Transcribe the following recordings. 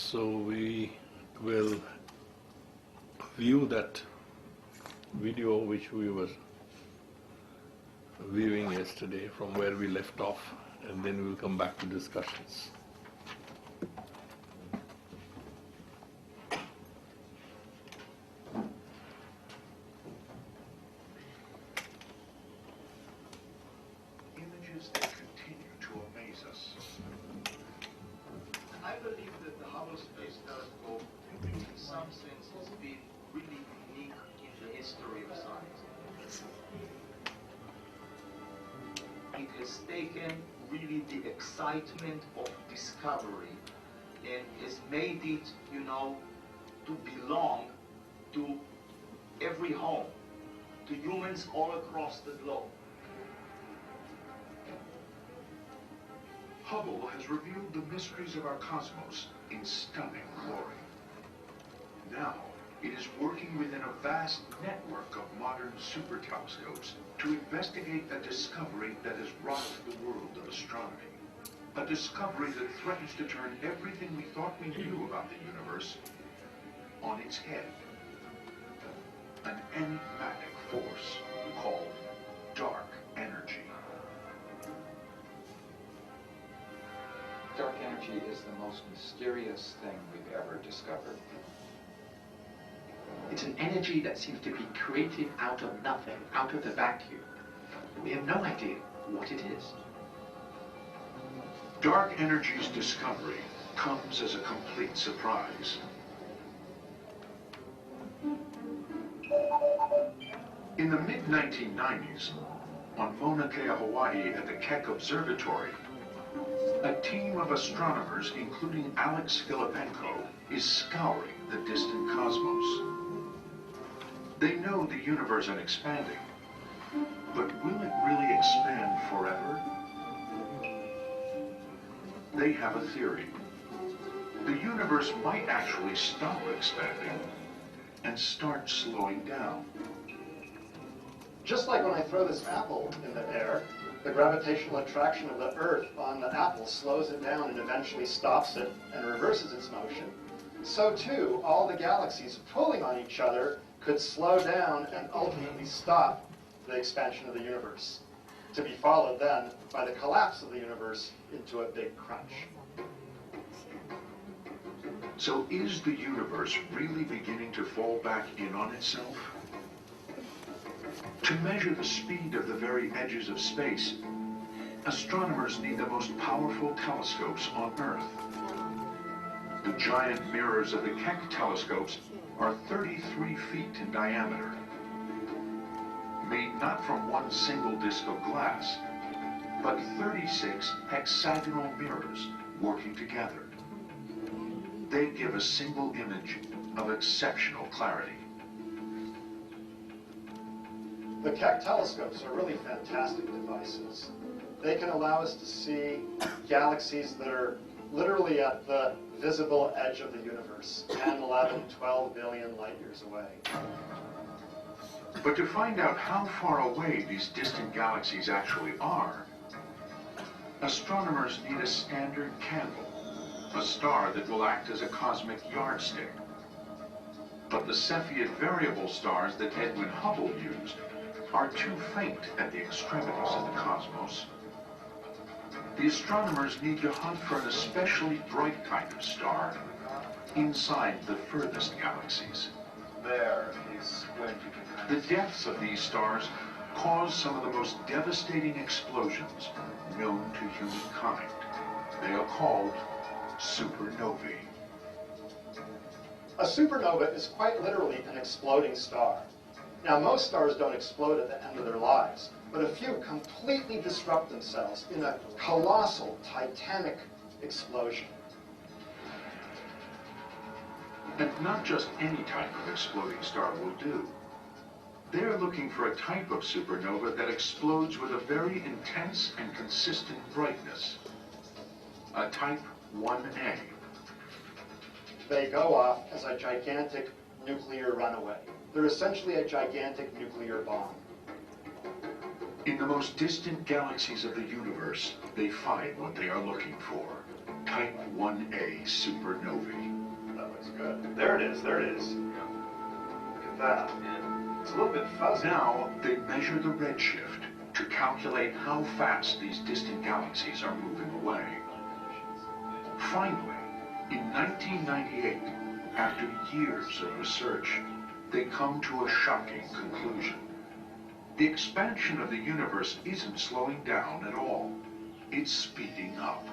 So we will view that video which we were viewing yesterday from where we left off, and then we'll come back to discussions. Images that continue to amaze us. I believe that the Hubble Space Telescope, in some sense, has been really unique in the history of science. It has taken really the excitement of discovery and has made it, to belong to every home, to humans all across the globe. Hubble has revealed the mysteries of our cosmos in stunning glory. Now, it is working within a vast network of modern super telescopes to investigate a discovery that has rocked the world of astronomy. A discovery that threatens to turn everything we thought we knew about the universe on its head. An enigmatic force called dark energy. Dark energy is the most mysterious thing we've ever discovered. It's an energy that seems to be created out of nothing, out of the vacuum. We have no idea what it is. Dark energy's discovery comes as a complete surprise. In the mid-1990s, on Mauna Kea, Hawaii at the Keck Observatory, a team of astronomers, including Alex Filippenko, is scouring the distant cosmos. They know the universe is expanding, but will it really expand forever? They have a theory. The universe might actually stop expanding and start slowing down. Just like when I throw this apple in the air, the gravitational attraction of the Earth on the apple slows it down and eventually stops it and reverses its motion. So too, all the galaxies pulling on each other could slow down and ultimately stop the expansion of the universe, to be followed then by the collapse of the universe into a big crunch. So is the universe really beginning to fall back in on itself? To measure the speed of the very edges of space, astronomers need the most powerful telescopes on Earth. The giant mirrors of the Keck telescopes are 33 feet in diameter, made not from one single disc of glass, but 36 hexagonal mirrors working together. They give a single image of exceptional clarity. The Keck telescopes are really fantastic devices. They can allow us to see galaxies that are literally at the visible edge of the universe, 10, 11, 12 billion light years away. But to find out how far away these distant galaxies actually are, astronomers need a standard candle, a star that will act as a cosmic yardstick. But the Cepheid variable stars that Edwin Hubble used are too faint at the extremities of the cosmos. The astronomers need to hunt for an especially bright kind of star inside the furthest galaxies. There is going to be... The deaths of these stars cause some of the most devastating explosions known to humankind. They are called supernovae. A supernova is quite literally an exploding star. Now, most stars don't explode at the end of their lives, but a few completely disrupt themselves in a colossal, titanic explosion. And not just any type of exploding star will do. They're looking for a type of supernova that explodes with a very intense and consistent brightness. A type 1A. They go off as a gigantic nuclear runaway. They're essentially a gigantic nuclear bomb. In the most distant galaxies of the universe, they find what they are looking for. Type 1A supernovae. looks good. There it is, there it is. Look at that. It's a little bit fuzzy. Now, they measure the redshift to calculate how fast these distant galaxies are moving away. Finally, in 1998, after years of research, they come to a shocking conclusion. The expansion of the universe isn't slowing down at all. It's speeding up.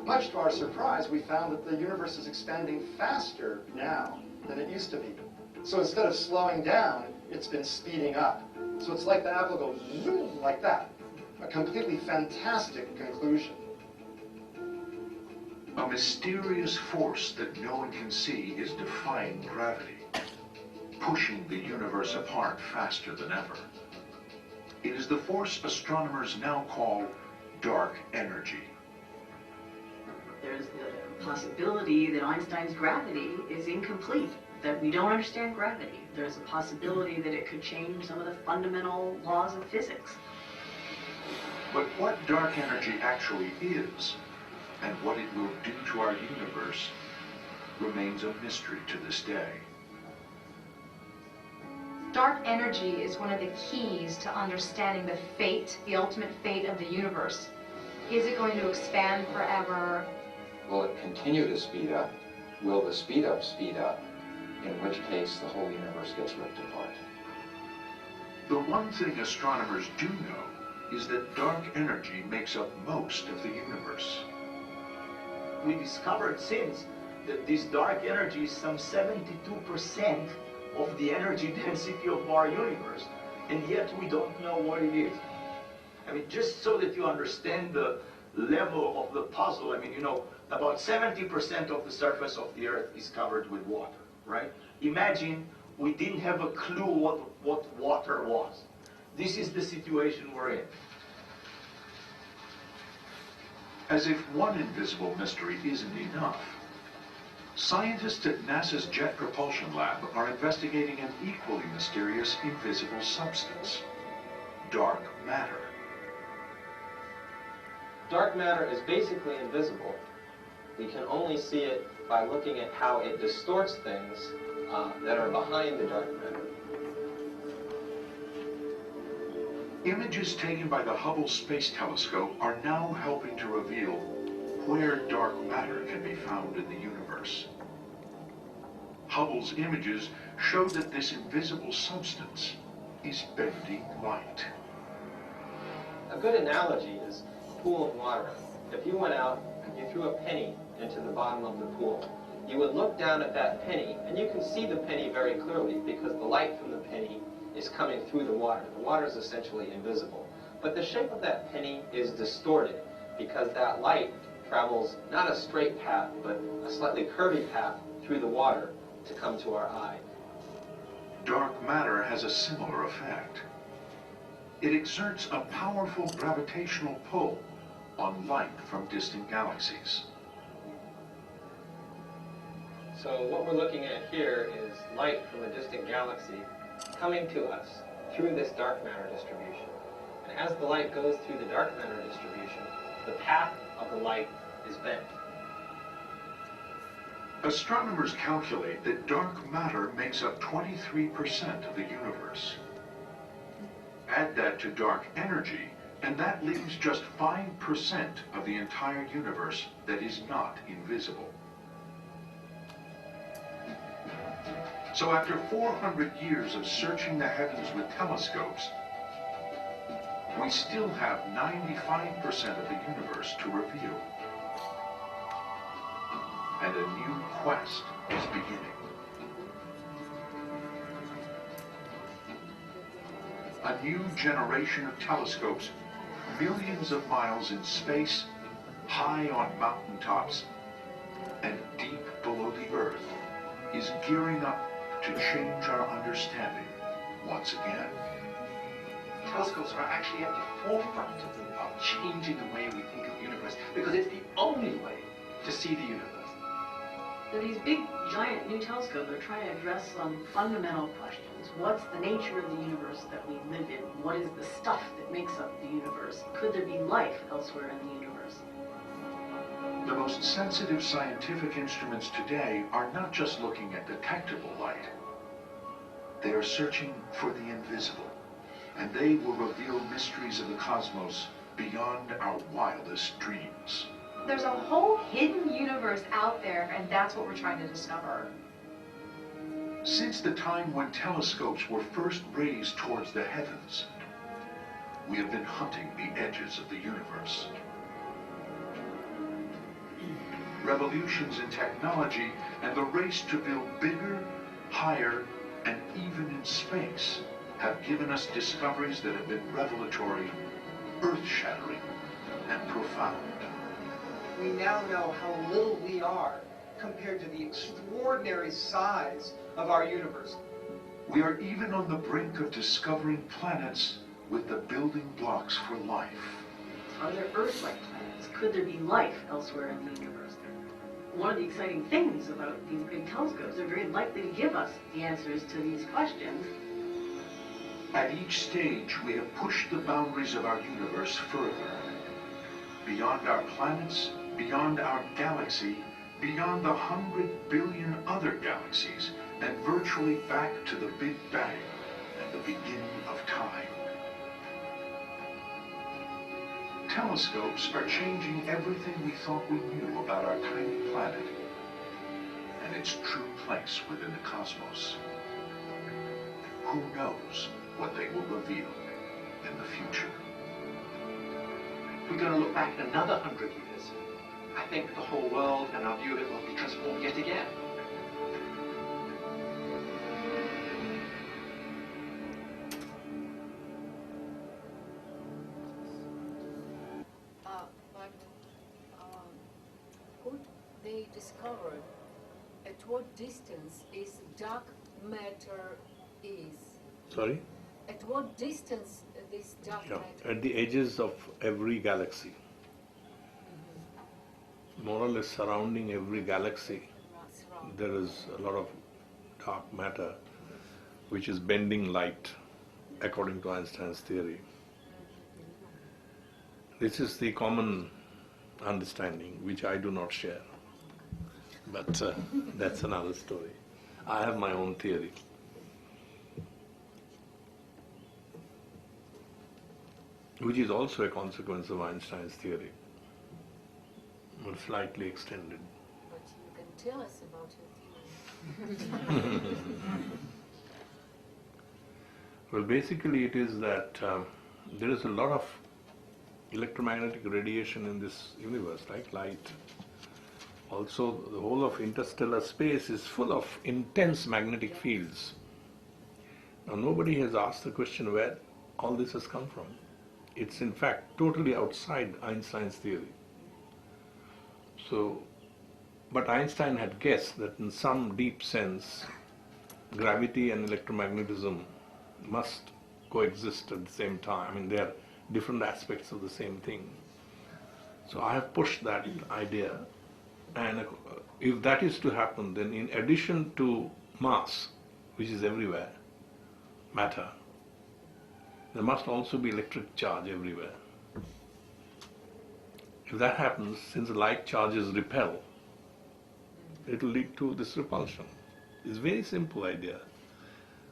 Much to our surprise, we found that the universe is expanding faster now than it used to be. So instead of slowing down, it's been speeding up. So it's like the apple goes zoom like that. A completely fantastic conclusion. A mysterious force that no one can see is defying gravity, pushing the universe apart faster than ever. It is the force astronomers now call dark energy. There's the possibility that Einstein's gravity is incomplete, that we don't understand gravity. There's a possibility that it could change some of the fundamental laws of physics. But what dark energy actually is, and what it will do to our universe, remains a mystery to this day. Dark energy is one of the keys to understanding the fate, the ultimate fate of the universe. Is it going to expand forever? Will it continue to speed up? Will the speed up speed up? In which case the whole universe gets ripped apart. The one thing astronomers do know is that dark energy makes up most of the universe. We discovered since that this dark energy is some 72% of the energy density of our universe, and yet we don't know what it is. I mean, just so that you understand the level of the puzzle, I mean, you know, about 70% of the surface of the Earth is covered with water, right? Imagine we didn't have a clue what water was. This is the situation we're in. As if one invisible mystery isn't enough, scientists at NASA's Jet Propulsion Lab are investigating an equally mysterious invisible substance, dark matter. Dark matter is basically invisible. We can only see it by looking at how it distorts things that are behind the dark matter. Images taken by the Hubble Space Telescope are now helping to reveal where dark matter can be found in the universe. Hubble's images show that this invisible substance is bending light. A good analogy is a pool of water. If you went out and you threw a penny into the bottom of the pool, you would look down at that penny, and you can see the penny very clearly because the light from the penny is coming through the water. The water is essentially invisible. But the shape of that penny is distorted because that light travels not a straight path, but a slightly curvy path through the water to come to our eye. Dark matter has a similar effect. It exerts a powerful gravitational pull on light from distant galaxies. So what we're looking at here is light from a distant galaxy coming to us through this dark matter distribution. And as the light goes through the dark matter distribution, the path of the light is bent. Astronomers calculate that dark matter makes up 23% of the universe. Add that to dark energy, and that leaves just 5% of the entire universe that is not invisible. So after 400 years of searching the heavens with telescopes, we still have 95% of the universe to reveal. And a new quest is beginning. A new generation of telescopes, millions of miles in space, high on mountaintops, and deep below the Earth, is gearing up to change our understanding once again. Telescopes are actually at the forefront of changing the way we think of the universe, because it's the only way to see the universe. So these big, giant new telescopes are trying to address some fundamental questions. What's the nature of the universe that we live in? What is the stuff that makes up the universe? Could there be life elsewhere in the universe? The most sensitive scientific instruments today are not just looking at detectable light. They are searching for the invisible, and they will reveal mysteries of the cosmos beyond our wildest dreams. There's a whole hidden universe out there, and that's what we're trying to discover. Since the time when telescopes were first raised towards the heavens, we have been hunting the edges of the universe. Revolutions in technology and the race to build bigger, higher, and even in space have given us discoveries that have been revelatory, earth-shattering, and profound. We now know how little we are compared to the extraordinary size of our universe. We are even on the brink of discovering planets with the building blocks for life. Are there Earth-like planets? Could there be life elsewhere in the universe? One of the exciting things about these big telescopes, they're very likely to give us the answers to these questions. At each stage, we have pushed the boundaries of our universe further. Beyond our planets, beyond our galaxy, beyond the 100 billion other galaxies, and virtually back to the Big Bang and the beginning of time. Telescopes are changing everything we thought we knew about our tiny planet and its true place within the cosmos. Who knows what they will reveal in the future? We're going to look back another 100 years. I think the whole world and our view of it will be transformed yet again. Could they discover at what distance is dark matter is? Sorry? At what distance this dark matter? At the edges of every galaxy. More or less surrounding every galaxy, there is a lot of dark matter which is bending light, according to Einstein's theory. This is the common understanding, which I do not share. But that's another story. I have my own theory. Which is also a consequence of Einstein's theory, but slightly extended. But you can tell us about your theory. Well, basically it is that there is a lot of electromagnetic radiation in this universe, like light. Also, the whole of interstellar space is full of intense magnetic fields. Now, nobody has asked the question where all this has come from. It's in fact totally outside Einstein's theory. So, but Einstein had guessed that in some deep sense, gravity and electromagnetism must coexist at the same time. I mean, they are different aspects of the same thing. So I have pushed that idea, and if that is to happen, then in addition to mass, which is everywhere, matter, there must also be electric charge everywhere. If that happens, since the like charges repel, it will lead to this repulsion. It's a very simple idea,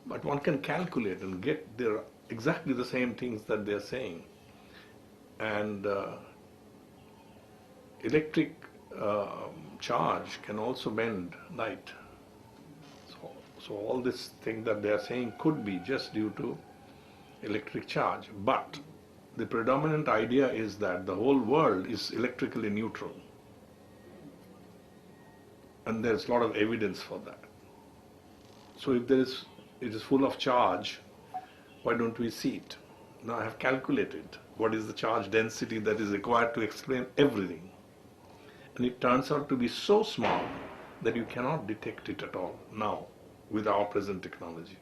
but one can calculate and get there exactly the same things that they're saying. And electric charge can also bend light. So all this thing that they're saying could be just due to electric charge. But the predominant idea is that the whole world is electrically neutral. And there's a lot of evidence for that. So if it is full of charge, why don't we see it? Now I have calculated what is the charge density that is required to explain everything. And it turns out to be so small that you cannot detect it at all now with our present technology.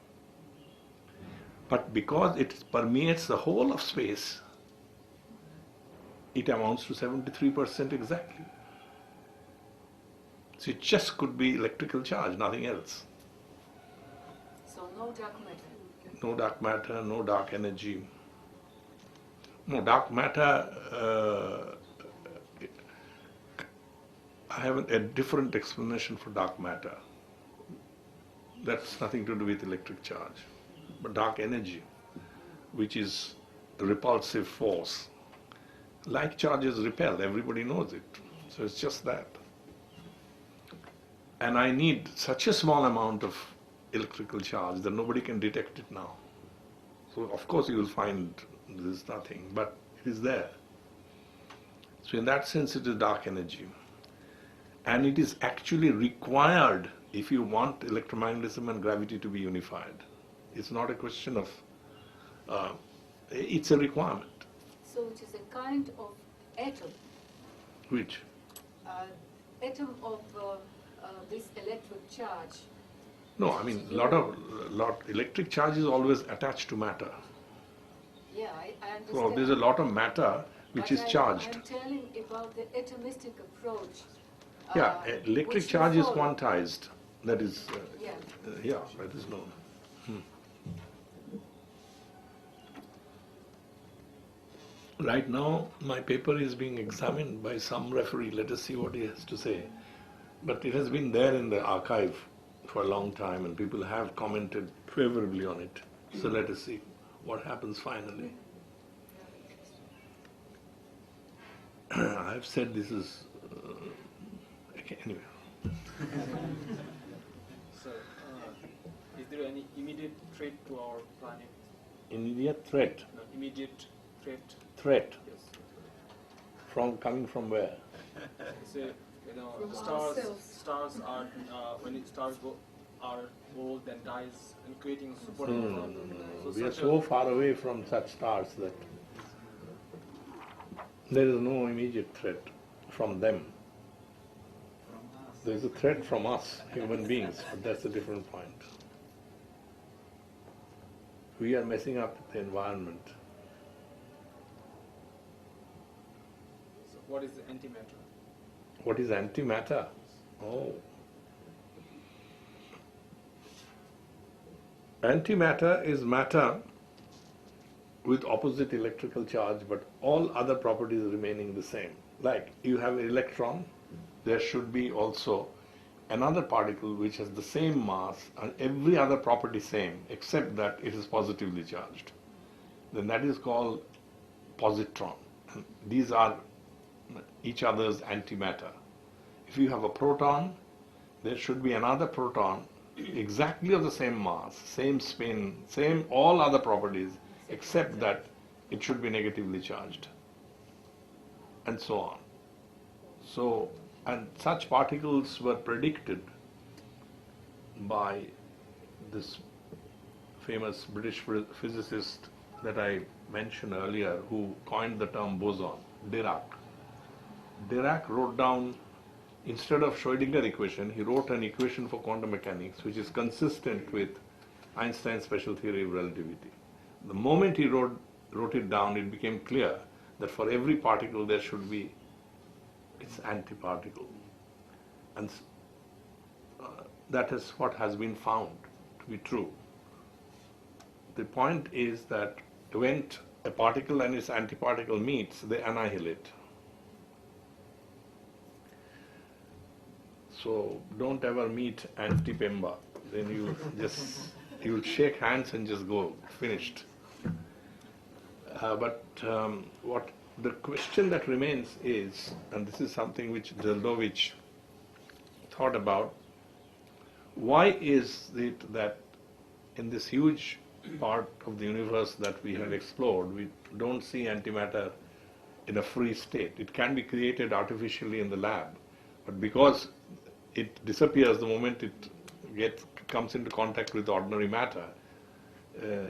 But because it permeates the whole of space, it amounts to 73% exactly. So it just could be electrical charge, nothing else. So no dark matter. No dark matter, no dark energy. No dark matter I have a different explanation for dark matter. That's nothing to do with electric charge. But dark energy, which is a repulsive force, like charges repel, everybody knows it. So it's just that. And I need such a small amount of electrical charge that nobody can detect it now. So of course you will find there is nothing, but it is there. So in that sense it is dark energy. And it is actually required if you want electromagnetism and gravity to be unified. It's not a question of, it's a requirement. So it is a kind of atom. Which? Atom of this electric charge. No, I mean, electric charge is always attached to matter. Yeah, I understand. So there's a lot of matter which is charged. I'm telling about the atomistic approach. Yeah, electric which charge you is follow. quantized. That is, Yeah. yeah, that is known. Right now, my paper is being examined by some referee. Let us see what he has to say. But it has been there in the archive for a long time, and people have commented favorably on it. So let us see what happens finally. I've said this is okay, anyway. So, is there any immediate threat to our planet? Immediate threat. No, immediate threat. Threat. Yes. Coming from where? Say, you know, From stars ourselves. are when stars are old and dies and creating supernova. No. So We are such so far away from such stars that there is no immediate threat from them. There is a threat from us, human beings, but that's a different point. We are messing up the environment. So what is the antimatter? What is antimatter? Oh. Antimatter is matter with opposite electrical charge, but all other properties remaining the same. Like you have an electron, there should be also another particle which has the same mass and every other property same, except that it is positively charged. Then that is called positron. And these are each other's antimatter. If you have a proton, there should be another proton exactly of the same mass, same spin, same all other properties, except that it should be negatively charged, and so on. So, and such particles were predicted by this famous British physicist that I mentioned earlier, who coined the term boson, Dirac. Dirac wrote down, instead of Schrödinger equation, he wrote an equation for quantum mechanics which is consistent with Einstein's special theory of relativity. The moment he wrote it down, it became clear that for every particle there should be its antiparticle. And that is what has been found to be true. The point is that when a particle and its antiparticle meets, they annihilate. So don't ever meet anti-Pemba. Then you will shake hands and just go, finished. But what the question that remains is, and this is something which Zeldovich thought about, why is it that in this huge part of the universe that we have explored, we don't see antimatter in a free state? It can be created artificially in the lab, but because it disappears the moment it comes into contact with ordinary matter,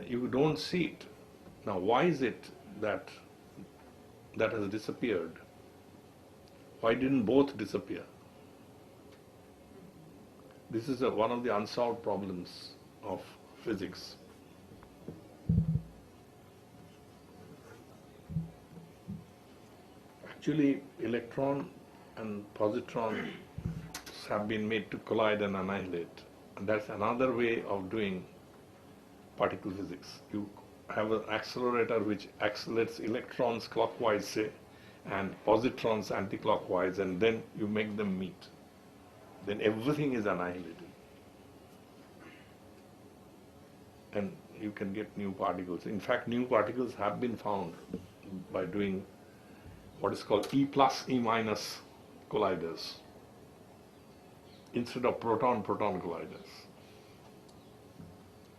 you don't see it. Now, why is it that that has disappeared? Why didn't both disappear? This is one of the unsolved problems of physics. Actually, electron and positron have been made to collide and annihilate. And that's another way of doing particle physics. You have an accelerator which accelerates electrons clockwise, say, and positrons anticlockwise, and then you make them meet, then everything is annihilated. And you can get new particles. In fact, new particles have been found by doing what is called E plus E minus colliders instead of proton-proton colliders.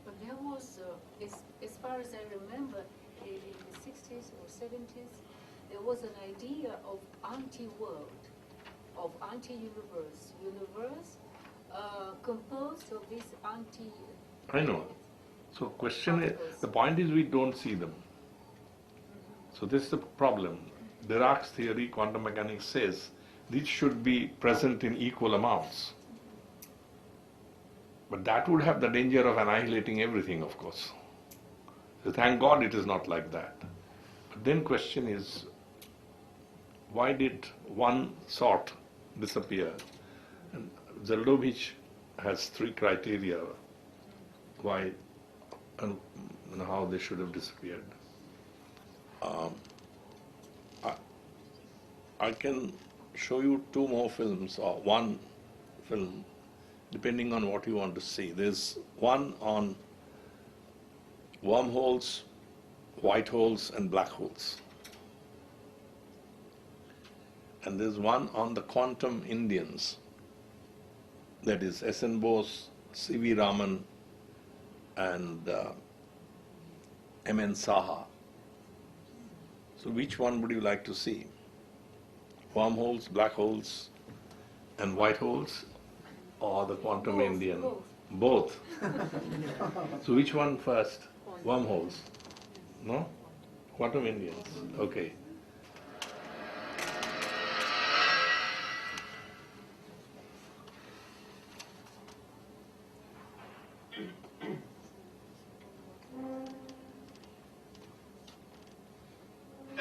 But there was, as far as I remember, in the 60s or 70s, there was an idea of anti-world, of anti-universe, composed of this anti... I know. So question is, the point is we don't see them. So this is the problem. Dirac's theory, quantum mechanics says, these should be present in equal amounts. But that would have the danger of annihilating everything, of course. So thank God it is not like that. But then question is, why did one sort disappear? And Zeldovich has 3 criteria why and how they should have disappeared. I can show you 2 more films, or 1 film, depending on what you want to see. There's one on wormholes, white holes, and black holes. And there's one on the quantum Indians, that is S.N. Bose, C.V. Raman, and M.N. Saha. So which one would you like to see? Wormholes, black holes, and white holes, or the quantum Indian? Both. So which one first? Wormholes? No? Quantum Indians. Okay.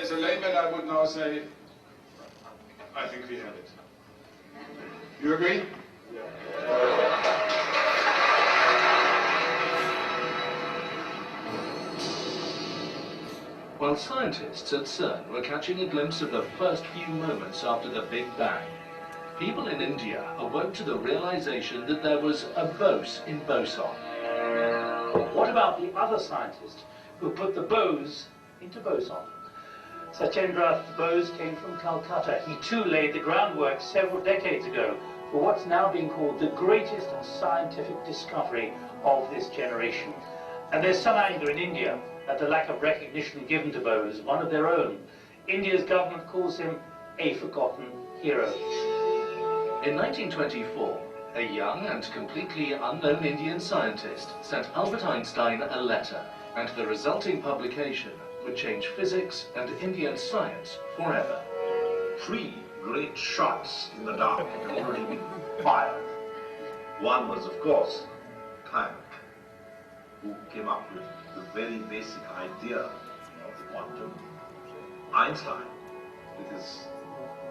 As a layman, I would now say, I think we have it. You agree? While scientists at CERN were catching a glimpse of the first few moments after the Big Bang, people in India awoke to the realization that there was a Bose in boson. What about the other scientist who put the Bose into boson? Satyendra Bose came from Calcutta. He too laid the groundwork several decades ago for what's now being called the greatest scientific discovery of this generation. And there's some anger in India at the lack of recognition given to Bose, one of their own. India's government calls him a forgotten hero. In 1924, a young and completely unknown Indian scientist sent Albert Einstein a letter, and the resulting publication would change physics and Indian science forever. 3 great shots in the dark had already been fired. One was, of course, Planck, who came up with the very basic idea of the quantum. Einstein, with his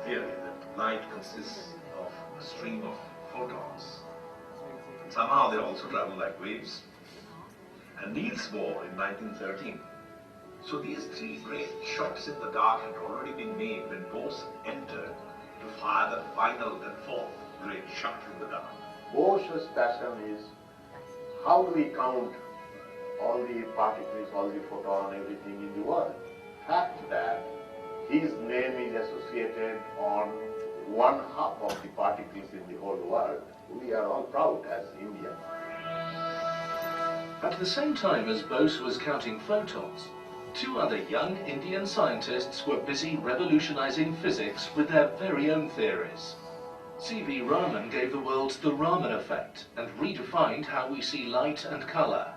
theory that light consists of a stream of photons. And somehow they also travel like waves. And Niels Bohr in 1913. So these 3 great shots in the dark had already been made when Bose entered to fire the final and 4th great shot in the dark. Bose's passion is how do we count all the particles, all the photon, everything in the world. Fact that his name is associated on 1/2 of the particles in the whole world. We are all proud as Indians. At the same time as Bose was counting photons, 2 other young Indian scientists were busy revolutionizing physics with their very own theories. C.V. Raman gave the world the Raman effect and redefined how we see light and color.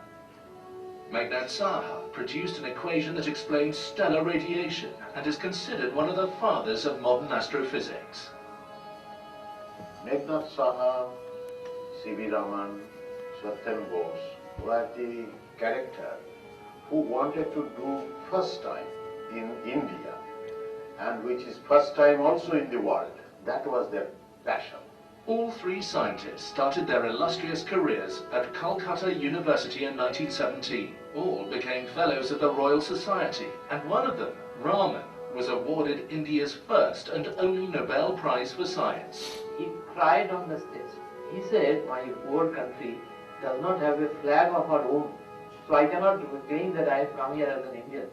Meghnad Saha produced an equation that explains stellar radiation and is considered one of the fathers of modern astrophysics. Meghnad Saha, C.V. Raman, Satyam Bose were the character who wanted to do first time in India, and which is first time also in the world. That was their passion. All 3 scientists started their illustrious careers at Calcutta University in 1917. All became fellows of the Royal Society, and one of them, Raman, was awarded India's first and only Nobel Prize for Science. He cried on the stage. He said, my poor country does not have a flag of our own, so I cannot claim that I have come here as an Indian.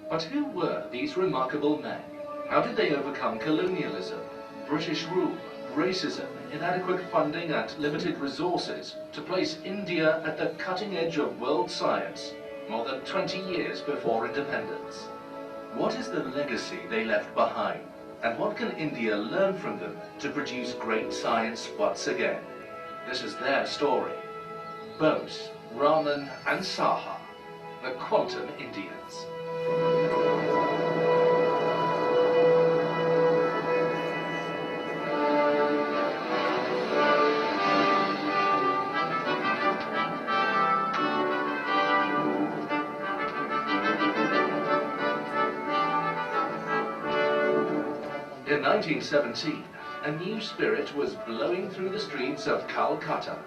But who were these remarkable men? How did they overcome colonialism, British rule, racism, inadequate funding and limited resources to place India at the cutting edge of world science more than 20 years before independence? What is the legacy they left behind? And what can India learn from them to produce great science once again? This is their story. Bose, Raman and Saha, the Quantum Indians. In 1917, a new spirit was blowing through the streets of Calcutta.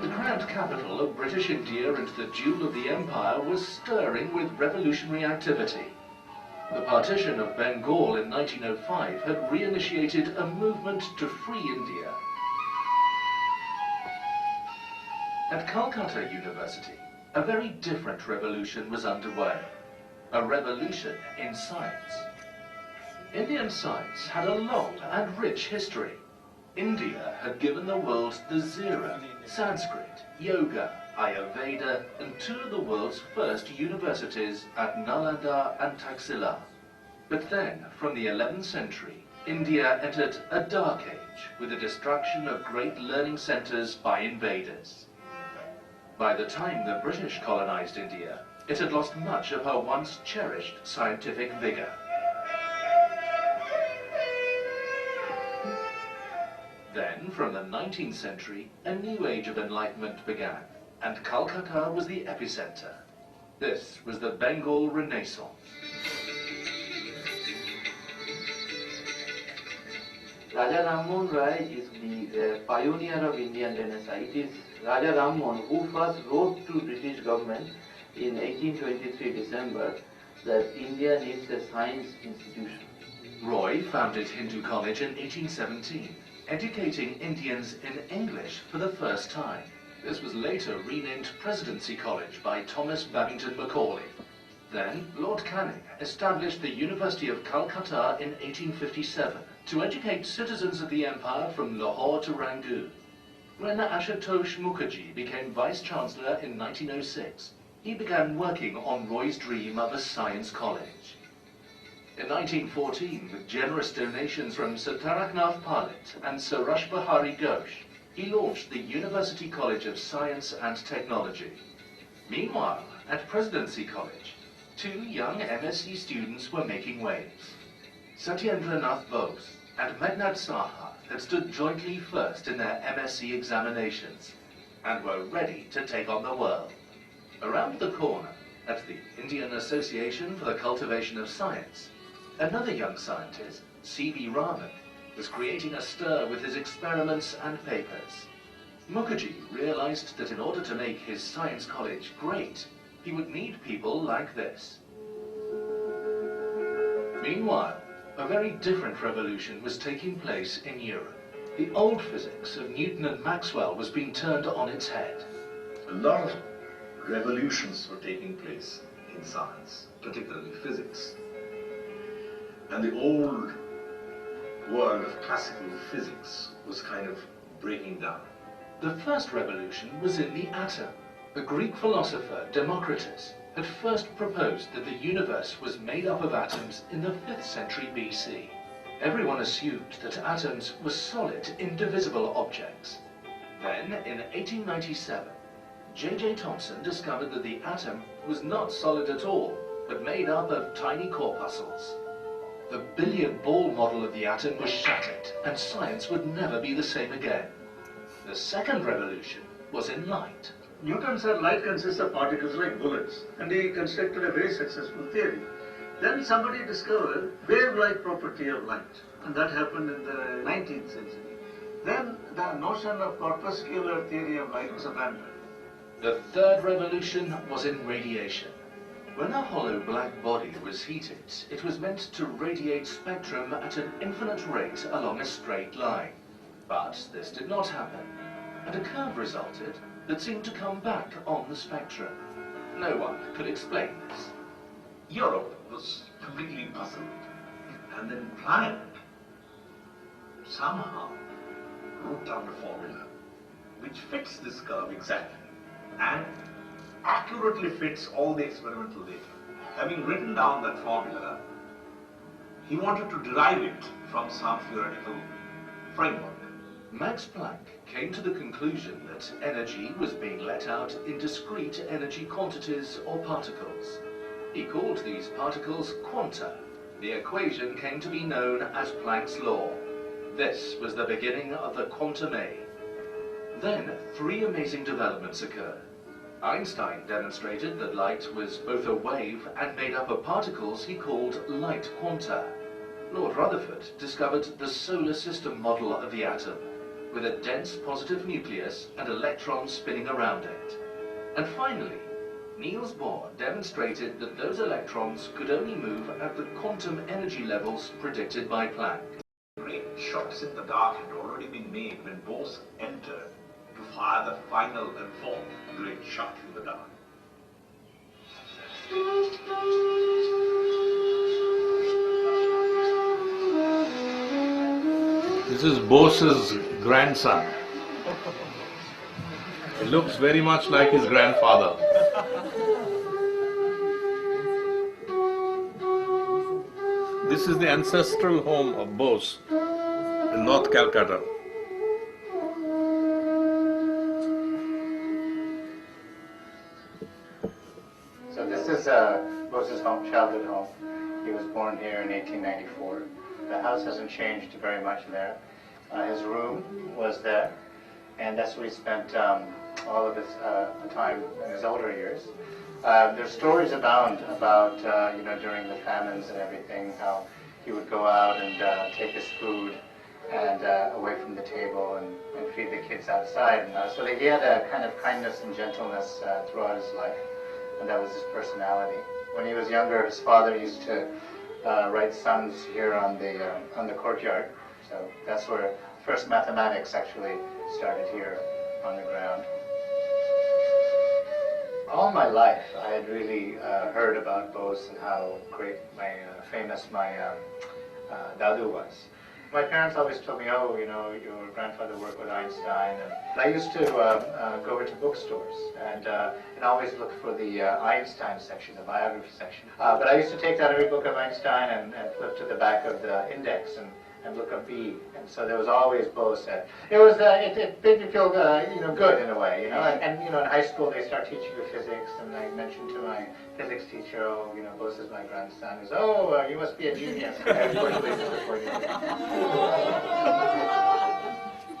The grand capital of British India and the jewel of the empire was stirring with revolutionary activity. The partition of Bengal in 1905 had reinitiated a movement to free India. At Calcutta University, a very different revolution was underway. A revolution in science. Indian science had a long and rich history. India had given the world the Zira, Sanskrit, Yoga, Ayurveda, and two of the world's first universities at Nalanda and Taxila. But then, from the 11th century, India entered a dark age with the destruction of great learning centers by invaders. By the time the British colonized India, it had lost much of her once cherished scientific vigor. Then, from the 19th century, a new age of enlightenment began, and Calcutta was the epicenter. This was the Bengal Renaissance. Raja Rammohn Rai is the pioneer of Indian Renaissance. It is Raja Rammohn who first wrote to British government in 1823 December that India needs a science institution. Roy founded Hindu College in 1817. Educating Indians in English for the first time. This was later renamed Presidency College by Thomas Babington Macaulay. Then, Lord Canning established the University of Calcutta in 1857 to educate citizens of the empire from Lahore to Rangoon. When Ashutosh Mukherjee became Vice-Chancellor in 1906, he began working on Roy's dream of a science college. In 1914, with generous donations from Sir Taraknath Palit and Sir Rush Behari Ghosh, he launched the University College of Science and Technology. Meanwhile, at Presidency College, two young MSc students were making waves. Satyendra Nath Bose and Meghnad Saha had stood jointly first in their MSc examinations and were ready to take on the world. Around the corner, at the Indian Association for the Cultivation of Science, another young scientist, C.V. Raman, was creating a stir with his experiments and papers. Mukherjee realized that in order to make his science college great, he would need people like this. Meanwhile, a very different revolution was taking place in Europe. The old physics of Newton and Maxwell was being turned on its head. A lot of revolutions were taking place in science, particularly physics. And the old world of classical physics was kind of breaking down. The first revolution was in the atom. The Greek philosopher Democritus had first proposed that the universe was made up of atoms in the 5th century BC. Everyone assumed that atoms were solid, indivisible objects. Then, in 1897, J.J. Thomson discovered that the atom was not solid at all, but made up of tiny corpuscles. The billiard ball model of the atom was shattered, and science would never be the same again. The second revolution was in light. Newton said light consists of particles like bullets, and he constructed a very successful theory. Then somebody discovered wave-like property of light, and that happened in the 19th century. Then the notion of corpuscular theory of light was abandoned. The third revolution was in radiation. When a hollow black body was heated, it was meant to radiate spectrum at an infinite rate along a straight line. But this did not happen, and a curve resulted that seemed to come back on the spectrum. No one could explain this. Europe was completely puzzled, and then Planck somehow wrote down a formula which fits this curve exactly and accurately fits all the experimental data. Having written down that formula, he wanted to derive it from some theoretical framework. Max Planck came to the conclusion that energy was being let out in discrete energy quantities or particles. He called these particles quanta. The equation came to be known as Planck's law. This was the beginning of the quantum age. Then, three amazing developments occurred. Einstein demonstrated that light was both a wave and made up of particles he called light quanta. Lord Rutherford discovered the solar system model of the atom, with a dense positive nucleus and electrons spinning around it. And finally, Niels Bohr demonstrated that those electrons could only move at the quantum energy levels predicted by Planck. Great shots in the dark had already been made when Bose entered to fire the final and fourth great shot in the dark. This is Bose's grandson. He looks very much like his grandfather. This is the ancestral home of Bose in North Calcutta. So this is Bose's childhood home. He was born here in 1894. The house hasn't changed very much there. His room was there, and that's where he spent all of his time in his older years. There's stories abound about, during the famines and everything, how he would go out and take his food and away from the table and feed the kids outside. And, so he had a kind of kindness and gentleness throughout his life, and that was his personality. When he was younger, his father used to write sums here on the courtyard. So that's where first mathematics actually started here on the ground. All my life, I had really heard about Bose and how great famous my Dadu was. My parents always told me, oh, your grandfather worked with Einstein. And I used to go into bookstores and always look for the Einstein section, the biography section. But I used to take out every book of Einstein and flip to the back of the index and look up B. And so there was always Bose. It was it made me feel good in a way, And in high school they start teaching you physics, and I mentioned to my physics teacher, oh, Bose is my grandson. He says, oh, you must be a genius.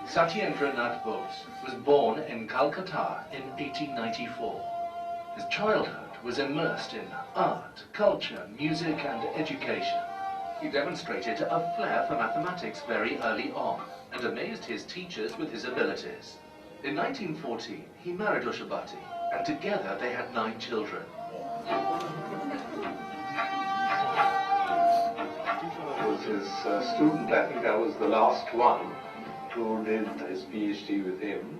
Satyendra Nath Bose was born in Calcutta in 1894. His childhood was immersed in art, culture, music and education. He demonstrated a flair for mathematics very early on and amazed his teachers with his abilities. In 1914, he married Ushabati, and together they had 9 children. I was his student. I think I was the last one who did his PhD with him.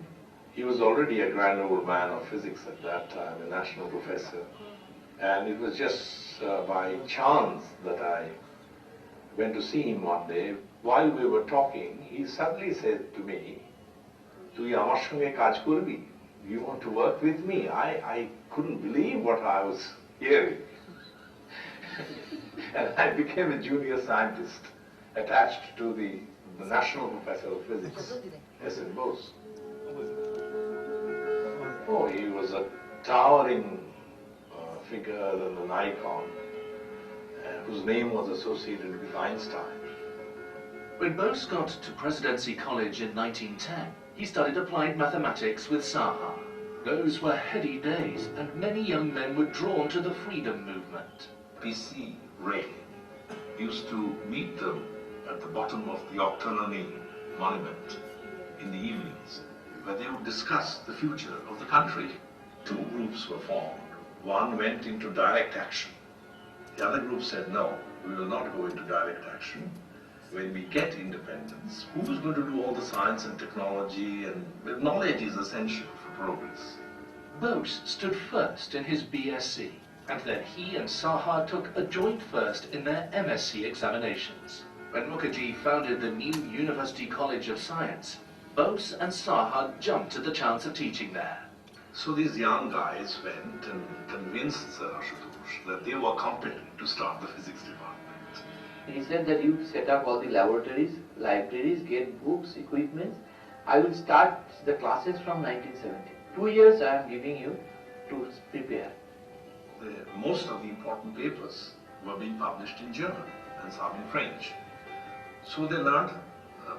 He was already a grand old man of physics at that time, a national professor. And it was just by chance that I went to see him one day. While we were talking, he suddenly said to me, "Tui amar sange kaj korbi? You want to work with me?" I couldn't believe what I was hearing. And I became a junior scientist attached to the national professor of physics, S.N. Bose. Oh, he was a towering figure and an icon, whose name was associated with Einstein. When Bose got to Presidency College in 1910, he studied applied mathematics with Saha. Those were heady days, and many young men were drawn to the freedom movement. P.C. Ray used to meet them at the bottom of the Octonony monument in the evenings, where they would discuss the future of the country. 2 groups were formed. one went into direct action. The other group said, no, we will not go into direct action. When we get independence, who is going to do all the science and technology, and knowledge is essential for progress. Bose stood first in his BSc, and then he and Saha took a joint first in their MSc examinations. When Mukherjee founded the new University College of Science, Bose and Saha jumped at the chance of teaching there. So these young guys went and convinced Sir Ashutosh that they were competent to start the physics department. He said that you set up all the laboratories, libraries, get books, equipment. I will start the classes from 1970. 2 years I am giving you to prepare. Most of the important papers were being published in German and some in French. So they learned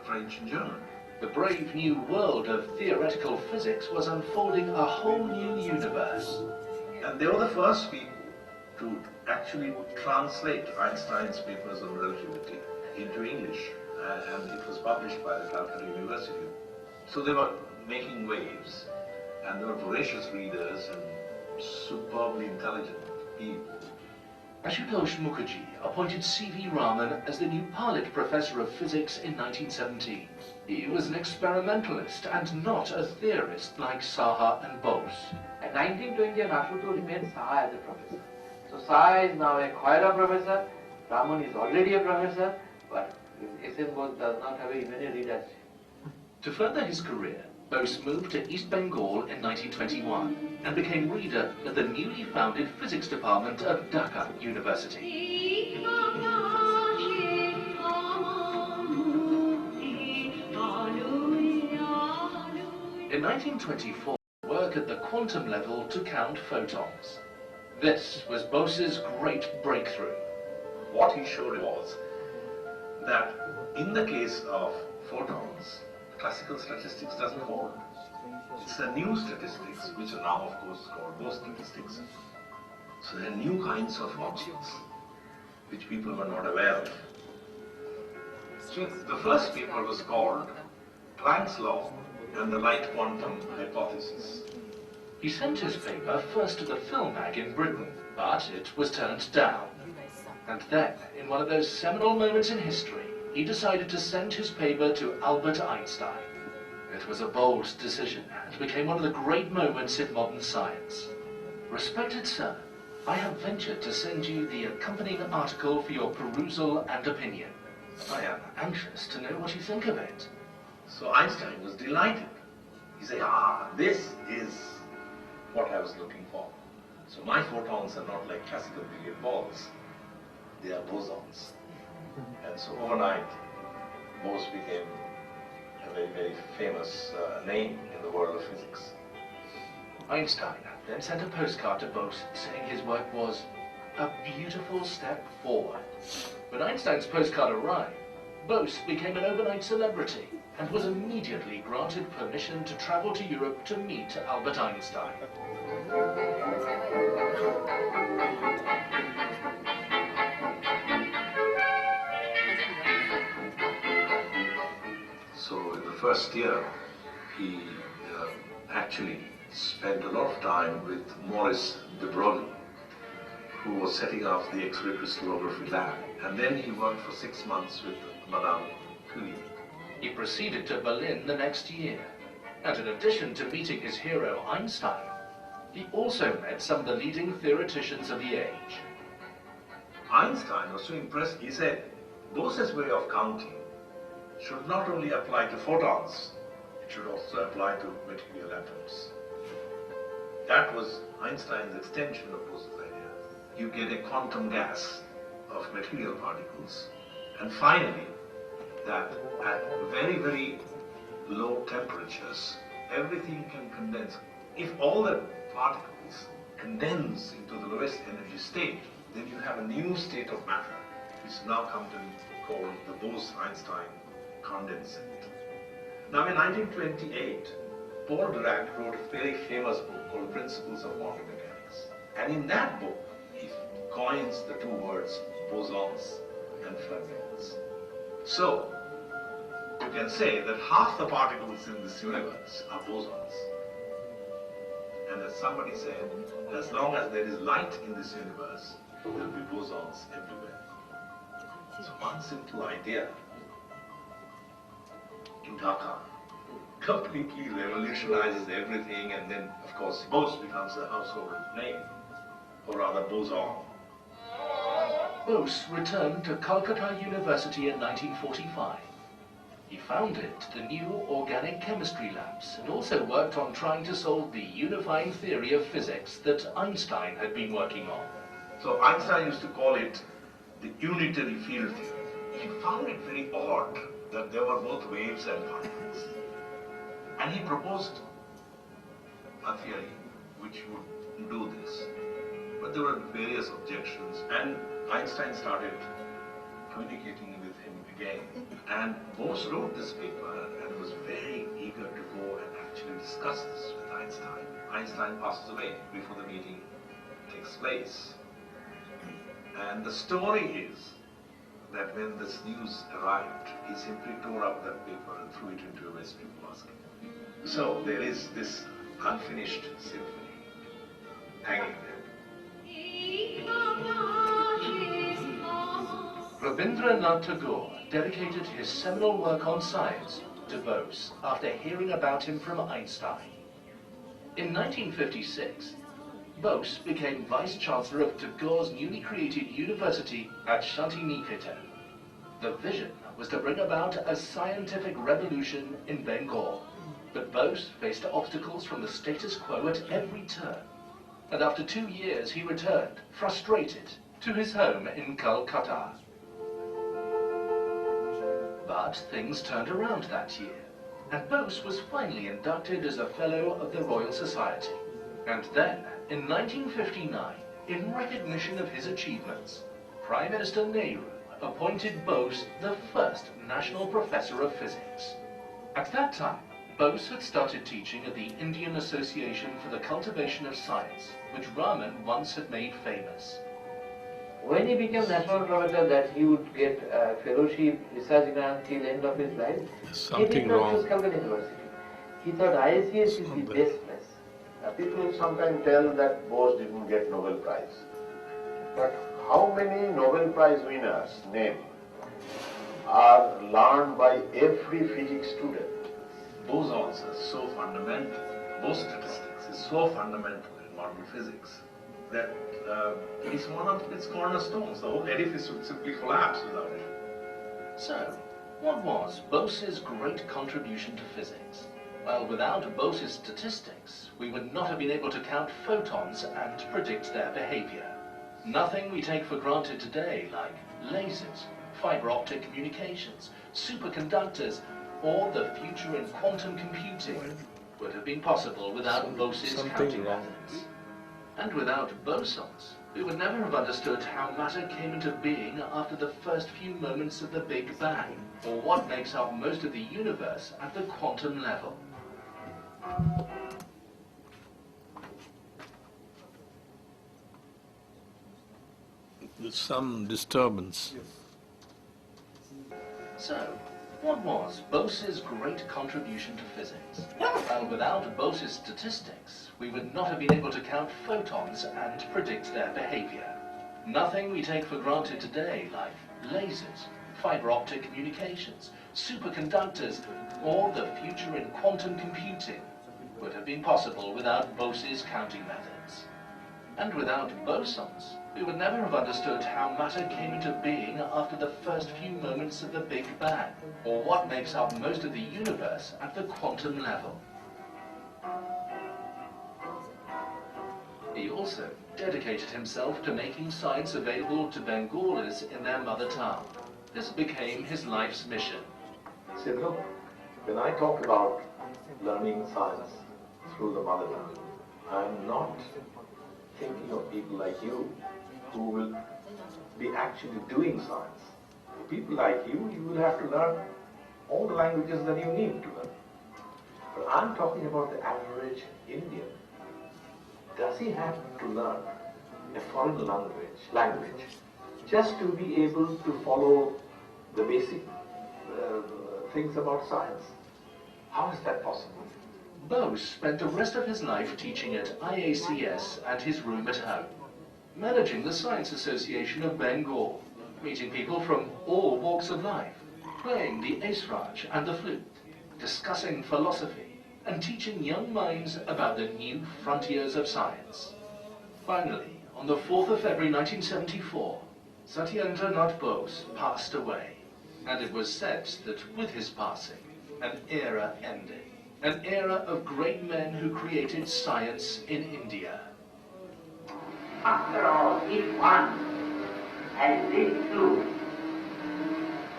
French and German. The brave new world of theoretical physics was unfolding a whole new universe. And they were the first people to actually translate Einstein's papers on relativity into English, and it was published by the Calcutta University. So they were making waves, and they were voracious readers and superbly intelligent people. Ashutosh Mukherjee appointed C.V. Raman as the new Pilot Professor of Physics in 1917. He was an experimentalist and not a theorist like Saha and Bose. At 1920, Ashutosh made Saha as a professor. So Saha is now a Khoira professor, Raman is already a professor, but S.N. Bose does not have even a readership. To further his career, Bose moved to East Bengal in 1921 and became reader at the newly founded physics department of Dhaka University. In 1924, work at the quantum level to count photons. This was Bose's great breakthrough. What he showed was that in the case of photons, classical statistics doesn't hold. It's the new statistics, which are now, of course, called Bose statistics. So there are new kinds of objects which people were not aware of. So the first paper was called Planck's Law and the Light Quantum Hypothesis. He sent his paper first to the Film Mag in Britain, but it was turned down. And then, in one of those seminal moments in history, he decided to send his paper to Albert Einstein. It was a bold decision and became one of the great moments in modern science. Respected sir, I have ventured to send you the accompanying article for your perusal and opinion. I am anxious to know what you think of it. So Einstein was delighted. He said, this is what I was looking for. So my photons are not like classical billiard balls. They are bosons. And so overnight, Bose became a very, very famous name in the world of physics. Einstein then sent a postcard to Bose saying his work was a beautiful step forward. When Einstein's postcard arrived, Bose became an overnight celebrity and was immediately granted permission to travel to Europe to meet Albert Einstein. So in the first year, he actually spent a lot of time with Maurice de Broglie, who was setting up the X-ray crystallography lab. And then he worked for 6 months with Madame Curie. He proceeded to Berlin the next year. And in addition to meeting his hero Einstein, he also met some of the leading theoreticians of the age. Einstein was so impressed, he said, Bose's way of counting should not only apply to photons, it should also apply to material atoms. That was Einstein's extension of Bose's idea. You get a quantum gas of material particles, and finally, that at very, very low temperatures, everything can condense. If all the particles condense into the lowest energy state, then you have a new state of matter, which now come to be called the Bose-Einstein condensate. Now in 1928, Paul Dirac wrote a very famous book called Principles of Quantum Mechanics. And in that book, he coins the two words bosons and fermions. So, you can say that half the particles in this universe are bosons, And as somebody said, as long as there is light in this universe, there will be bosons everywhere. So one simple idea in Dhaka completely revolutionizes everything, and then, of course, Bose becomes a household name, or rather boson. Bose returned to Calcutta University in 1945. He founded the new organic chemistry labs and also worked on trying to solve the unifying theory of physics that Einstein had been working on. So Einstein used to call it the unitary field theory. He found it very odd that there were both waves and particles. And he proposed a theory which would do this. But there were various objections, and Einstein started communicating with him again. And Bose wrote this paper and was very eager to go and actually discuss this with Einstein. Einstein passes away before the meeting takes place. And the story is that when this news arrived, he simply tore up that paper and threw it into a waste basket. So there is this unfinished symphony hanging there. Rabindranath Tagore dedicated his seminal work on science to Bose after hearing about him from Einstein. In 1956, Bose became Vice-Chancellor of Tagore's newly created university at Shantiniketan. The vision was to bring about a scientific revolution in Bengal, but Bose faced obstacles from the status quo at every turn. And after 2 years he returned, frustrated, to his home in Calcutta. But things turned around that year, and Bose was finally inducted as a Fellow of the Royal Society. And then, in 1959, in recognition of his achievements, Prime Minister Nehru appointed Bose the first National Professor of Physics. At that time, Bose had started teaching at the Indian Association for the Cultivation of Science, which Raman once had made famous. When he became national professor, that he would get a fellowship, research grant till end of his life, he did not choose Calcutta University. He thought ISES is the best place. People sometimes tell that Bose didn't get Nobel Prize. But how many Nobel Prize winners, name, are learned by every physics student? Bosons are so fundamental, Bose statistics is so fundamental in modern physics that it's one of its cornerstones. The whole edifice would simply collapse without it. So, what was Bose's great contribution to physics? Well, without Bose's statistics, we would not have been able to count photons and predict their behavior. Nothing we take for granted today, like lasers, fiber optic communications, superconductors, or the future in quantum computing, would have been possible without Bose's counting methods. And without bosons, we would never have understood how matter came into being after the first few moments of the Big Bang, or what makes up most of the universe at the quantum level. There's some disturbance. So, what was Bose's great contribution to physics? Well, without Bose's statistics, we would not have been able to count photons and predict their behavior. Nothing we take for granted today, like lasers, fiber optic communications, superconductors, or the future in quantum computing, would have been possible without Bose's counting methods. And without bosons, we would never have understood how matter came into being after the first few moments of the Big Bang, or what makes up most of the universe at the quantum level. He also dedicated himself to making science available to Bengalis in their mother tongue. This became his life's mission. See, look, when I talk about learning science through the mother tongue, I'm not thinking of people like you who will be actually doing science. For people like you, you will have to learn all the languages that you need to learn. But I'm talking about the average Indian. Does he have to learn a foreign language just to be able to follow the basic things about science? How is that possible? Bose spent the rest of his life teaching at IACS and his room at home, managing the Science Association of Bengal, meeting people from all walks of life, playing the esraj and the flute, discussing philosophy, and teaching young minds about the new frontiers of science. Finally, on the 4th of February 1974, Satyendranath Bose passed away, and it was said that with his passing, an era ended. An era of great men who created science in India. After all, if one has lived through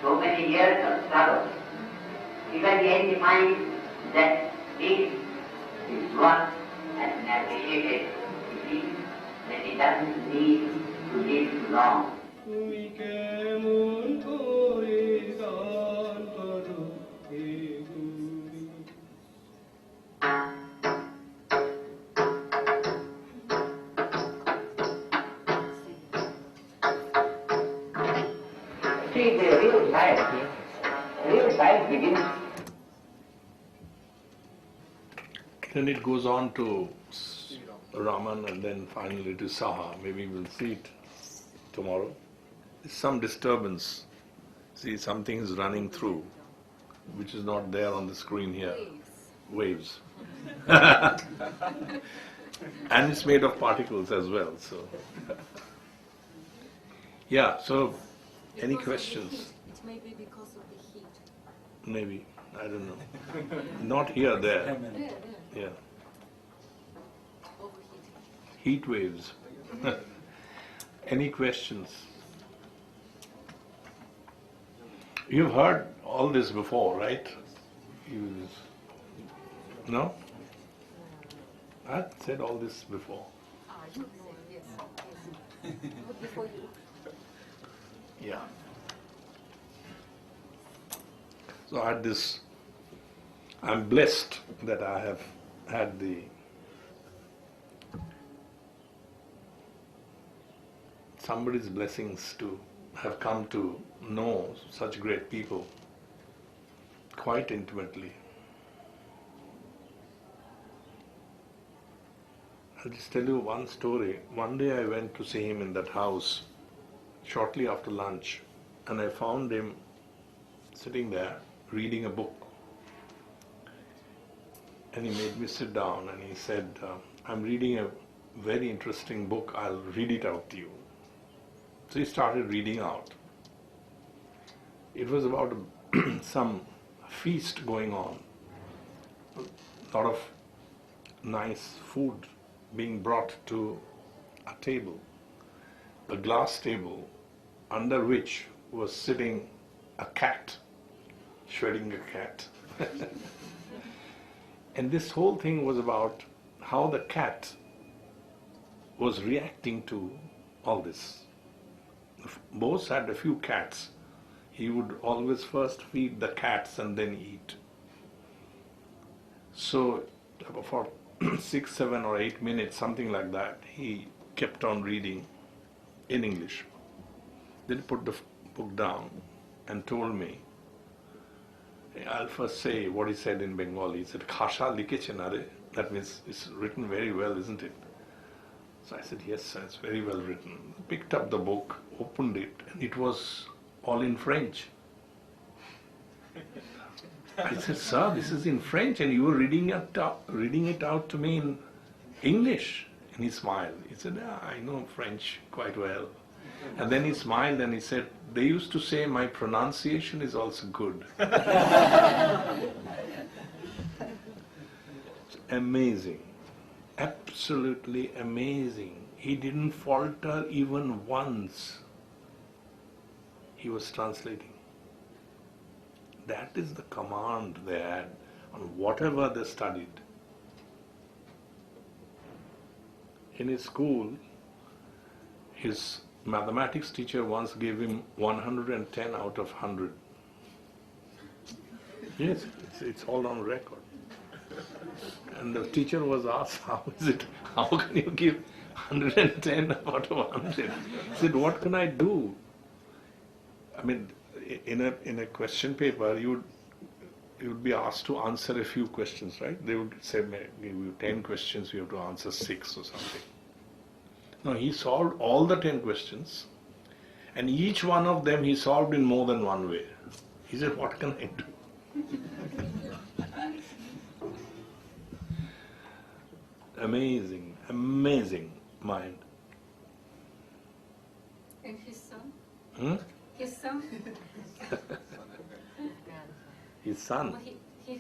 so many years of struggle, he can really find that this is what has been appreciated. It means that he doesn't need to live long. See, the real science begins. Then it goes on to Raman and then finally to Saha. Maybe we'll see it tomorrow. There's some disturbance. See, something is running through, which is not there on the screen here. Waves. And it's made of particles as well. So, yeah. So, any questions? It may be because of the heat. Maybe. I don't know. Not here, there. Yeah. Heat waves. Any questions? You've heard all this before, right? No? I said all this before. You said yes. But before you. Yeah. So I had this, I'm blessed that I have had somebody's blessings to have come to know such great people quite intimately. I'll just tell you one story. One day I went to see him in that house shortly after lunch, and I found him sitting there reading a book. And he made me sit down and he said, I'm reading a very interesting book, I'll read it out to you. So he started reading out. It was about some feast going on. A lot of nice food being brought to a table, a glass table, under which was sitting a cat, shredding a cat. And this whole thing was about how the cat was reacting to all this. Bose had a few cats. He would always first feed the cats and then eat. So for 6, 7 or 8 minutes, something like that, he kept on reading in English. Then put the book down and told me, I'll first say what he said in Bengali. He said, Khasha likheche na re? That means it's written very well, isn't it? So I said, yes, sir, it's very well written. Picked up the book, opened it, and it was all in French. I said, sir, this is in French, and you were reading it out to me in English. And he smiled. He said, yeah, I know French quite well. And then he smiled and he said, they used to say my pronunciation is also good. Amazing. Absolutely amazing. He didn't falter even once. He was translating. That is the command they had on whatever they studied. In his school, his mathematics teacher once gave him 110 out of 100. Yes, it's all on record. And the teacher was asked, how can you give 110 out of 100? He said, what can I do? I mean, in a question paper, you you would be asked to answer a few questions, right? They would say, give you 10 questions, you have to answer 6 or something. No, he solved all the 10 questions, and each one of them he solved in more than one way. He said, what can I do? Amazing, amazing mind. And his son? Hmm? His son? His son. Well, he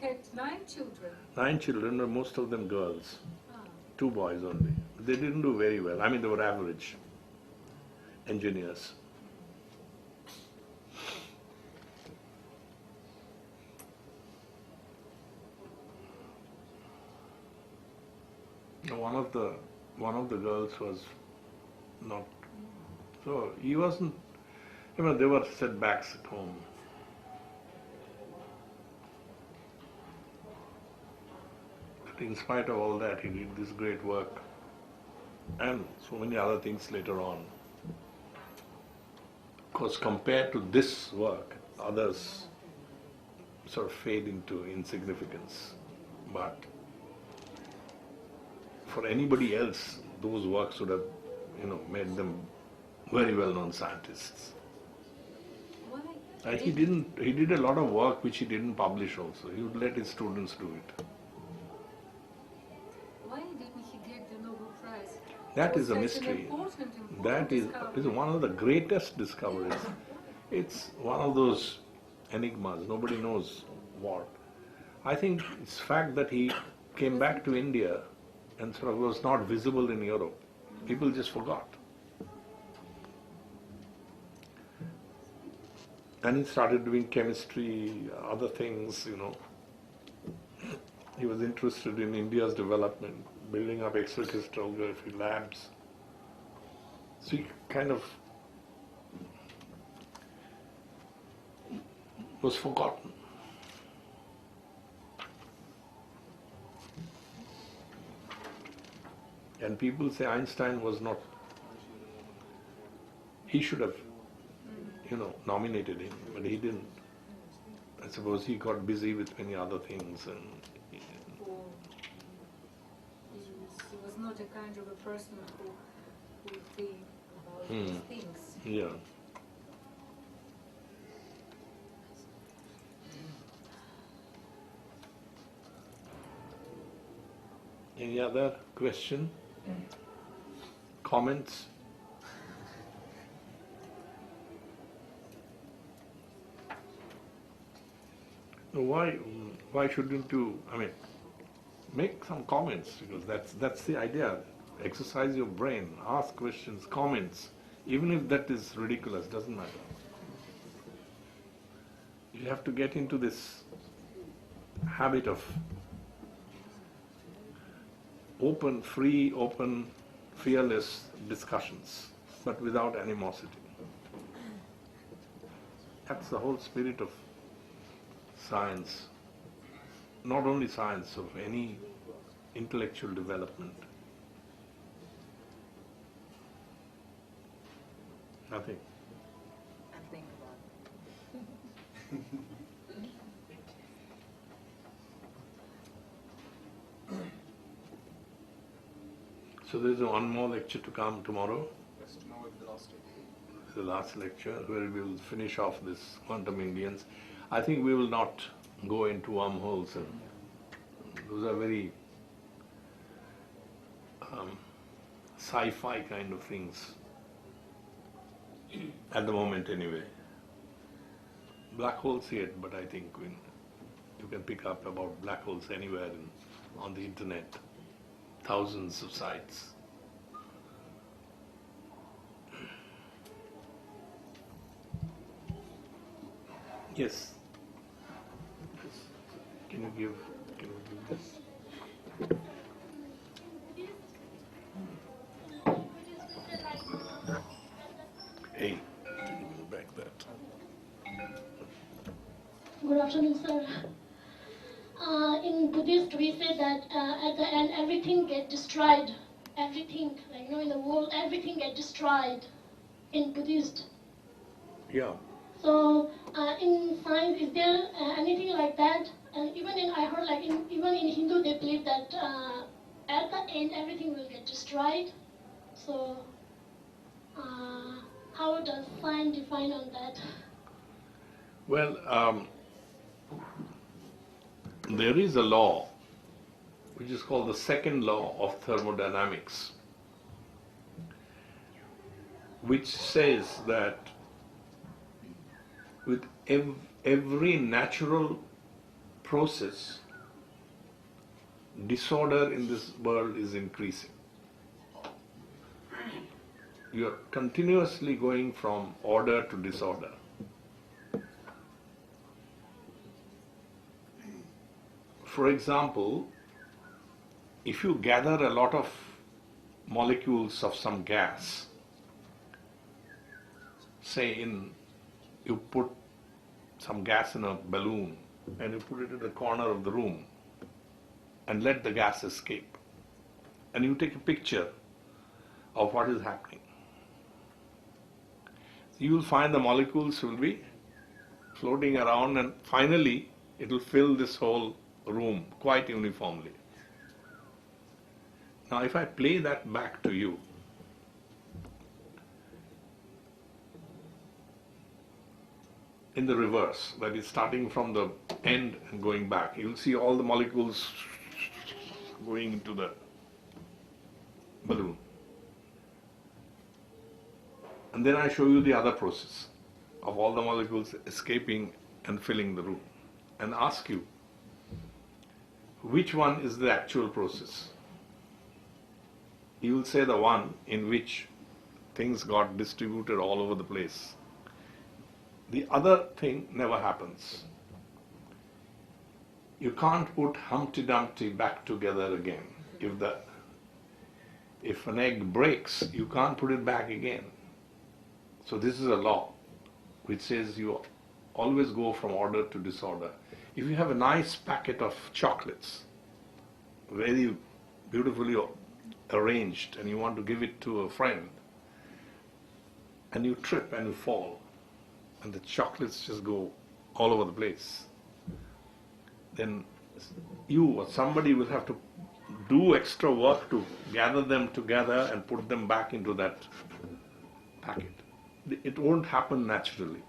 had 9 children. 9 children, but most of them girls. Ah. 2 boys only. They didn't do very well. I mean, they were average engineers. One of the girls was not, so he wasn't, there were setbacks at home. But in spite of all that, he did this great work and so many other things later on. Of course, compared to this work, others sort of fade into insignificance. But for anybody else, those works would have, made them very well-known scientists. He did a lot of work which he didn't publish also. He would let his students do it. Why didn't he get the Nobel Prize? That is a mystery. That is one of the greatest discoveries. It's one of those enigmas. Nobody knows what. I think it's the fact that he came back to India and sort of was not visible in Europe. People just forgot. And he started doing chemistry, other things, He was interested in India's development, building up X-ray crystallography labs. So he kind of was forgotten. And people say Einstein was not, he should have, nominated him, but he didn't. I suppose he got busy with many other things and He was not a kind of a person who would think about these things. Yeah. Any other question? Comments? Why shouldn't you, make some comments, because that's the idea. Exercise your brain, ask questions, comments, even if that is ridiculous, doesn't matter. You have to get into this habit of open, fearless discussions, but without animosity. That's the whole spirit of science. Not only science, of any intellectual development. Nothing. So there is one more lecture to come tomorrow. Yes, tomorrow will be the last day. The last lecture where we will finish off this quantum Indians. I think we will not go into wormholes, and those are very sci-fi kind of things at the moment anyway. Black holes yet, but I think you can pick up about black holes anywhere on the internet. Thousands of sites. Yes. Can you give this? Hey, can you go back that? Good afternoon, sir. In Buddhist, we say that at the end, everything gets destroyed. Everything, in the world, everything gets destroyed in Buddhist. Yeah. So in science, is there anything like that? And even I heard like even in Hindu, they believe that at the end everything will get destroyed. So how does science define on that? Well, there is a law which is called the second law of thermodynamics, which says that with every natural process, disorder in this world is increasing. You are continuously going from order to disorder. For example, if you gather a lot of molecules of some gas, say you put some gas in a balloon and you put it in the corner of the room and let the gas escape, and you take a picture of what is happening, you will find the molecules will be floating around, and finally it will fill this whole room quite uniformly. Now if I play that back to you, in the reverse, that is starting from the end and going back, you will see all the molecules going into the balloon. And then I show you the other process of all the molecules escaping and filling the room, and ask you, which one is the actual process? You will say the one in which things got distributed all over the place. The other thing never happens. You can't put Humpty Dumpty back together again. If an egg breaks, you can't put it back again. So this is a law which says you always go from order to disorder. If you have a nice packet of chocolates, very beautifully arranged, and you want to give it to a friend, and you trip and you fall, and the chocolates just go all over the place, then you or somebody will have to do extra work to gather them together and put them back into that packet. It won't happen naturally.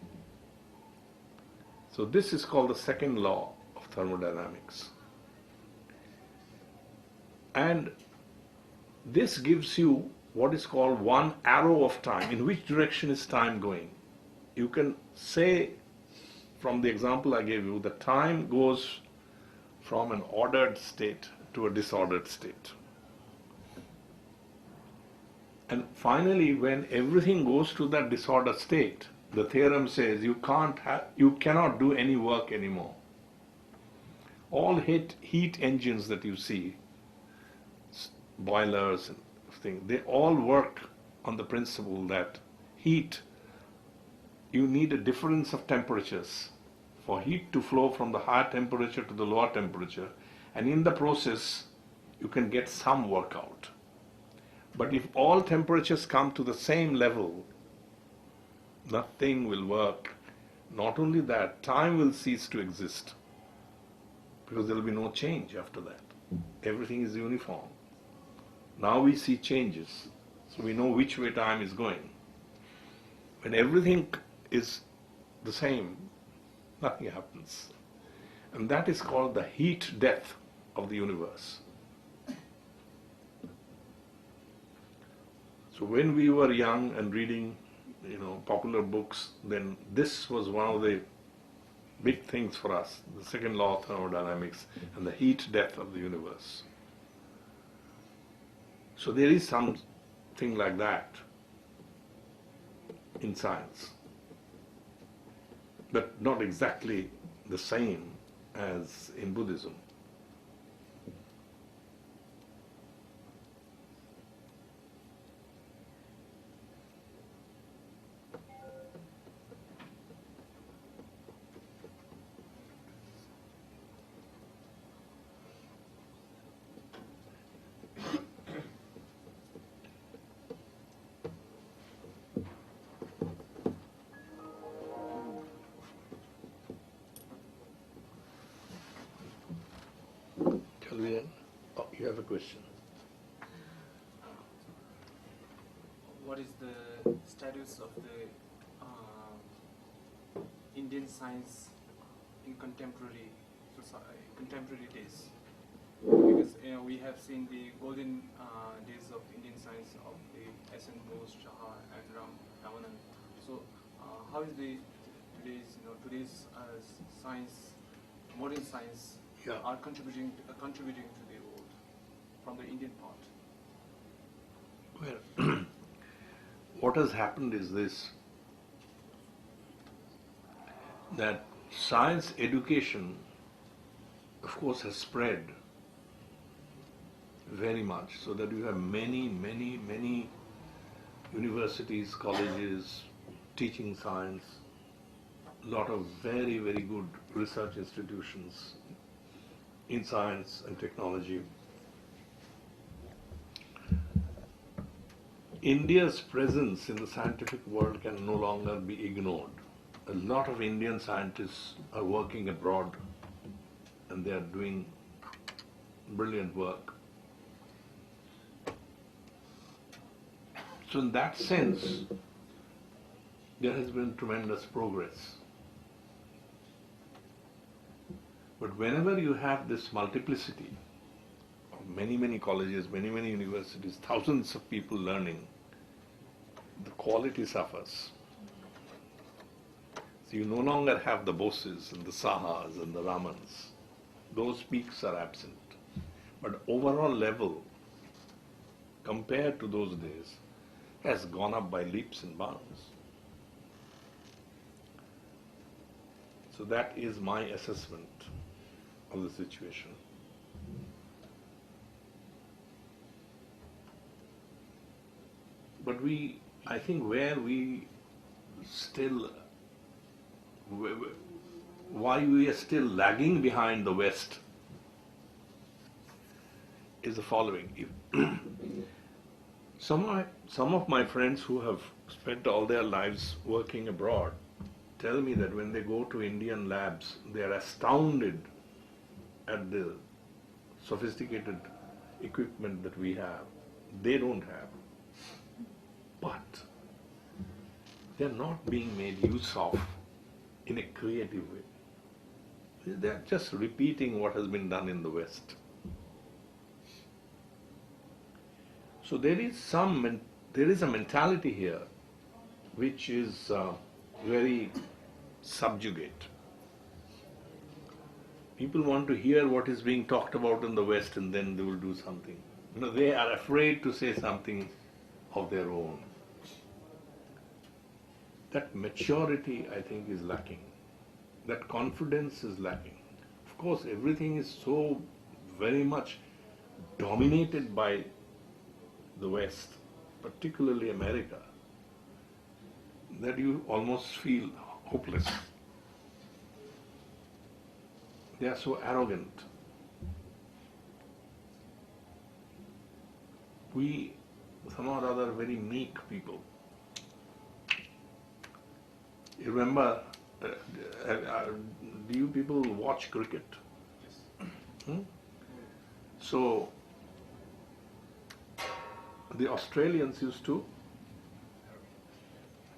So this is called the second law of thermodynamics. And this gives you what is called one arrow of time. In which direction is time going? You can say, from the example I gave you, that time goes from an ordered state to a disordered state. And finally, when everything goes to that disordered state, the theorem says you cannot do any work anymore. All heat engines that you see, boilers and things, they all work on the principle that heat, you need a difference of temperatures for heat to flow from the higher temperature to the lower temperature, and in the process you can get some work out. But if all temperatures come to the same level, nothing will work. Not only that, time will cease to exist, because there will be no change after that. Everything is uniform. Now we see changes, so we know which way time is going. When everything is the same, nothing happens. And that is called the heat death of the universe. So when we were young and reading, popular books, then this was one of the big things for us, the second law of thermodynamics and the heat death of the universe. So there is something like that in science, but not exactly the same as in Buddhism. Oh, you have a question. What is the status of the Indian science in contemporary days? Because we have seen the golden days of Indian science of the S.N. Bose, Shah, and Ramanan. So, how is the today's science, modern science, are contributing to the world from the Indian part? Well, what has happened is this, that science education, of course, has spread very much, so that you have many universities, colleges teaching science, lot of very good research institutions in science and technology. India's presence in the scientific world can no longer be ignored. A lot of Indian scientists are working abroad and they are doing brilliant work. So in that sense, there has been tremendous progress. But whenever you have this multiplicity of many colleges, many universities, thousands of people learning, the quality suffers. So you no longer have the Boses and the Sahas and the Ramans. Those peaks are absent. But overall level, compared to those days, has gone up by leaps and bounds. So that is my assessment of the situation. But I think why we are still lagging behind the West is the following. Some of my friends who have spent all their lives working abroad tell me that when they go to Indian labs, they are astounded at the sophisticated equipment that we have. They don't have. But they are not being made use of in a creative way. They are just repeating what has been done in the West. So there is a mentality here which is very subjugate. People want to hear what is being talked about in the West and then they will do something. They are afraid to say something of their own. That maturity, I think, is lacking. That confidence is lacking. Of course, everything is so very much dominated by the West, particularly America, that you almost feel hopeless. They are so arrogant. We, somehow or other, very meek people. You remember, do you people watch cricket? Yes. So, the Australians used to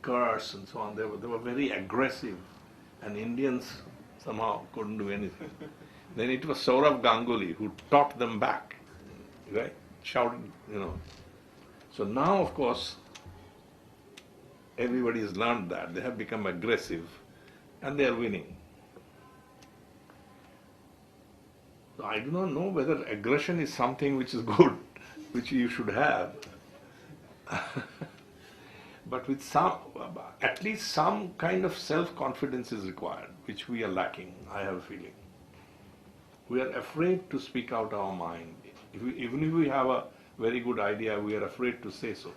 curse and so on. They were very aggressive, and Indians somehow couldn't do anything. Then it was Sourav Ganguly who taught them back, right? Shouted, So now, of course, everybody has learned that. They have become aggressive and they are winning. So I do not know whether aggression is something which is good, which you should have. But with at least some kind of self-confidence is required, which we are lacking, I have a feeling. We are afraid to speak out our mind. Even if we have a very good idea, we are afraid to say so.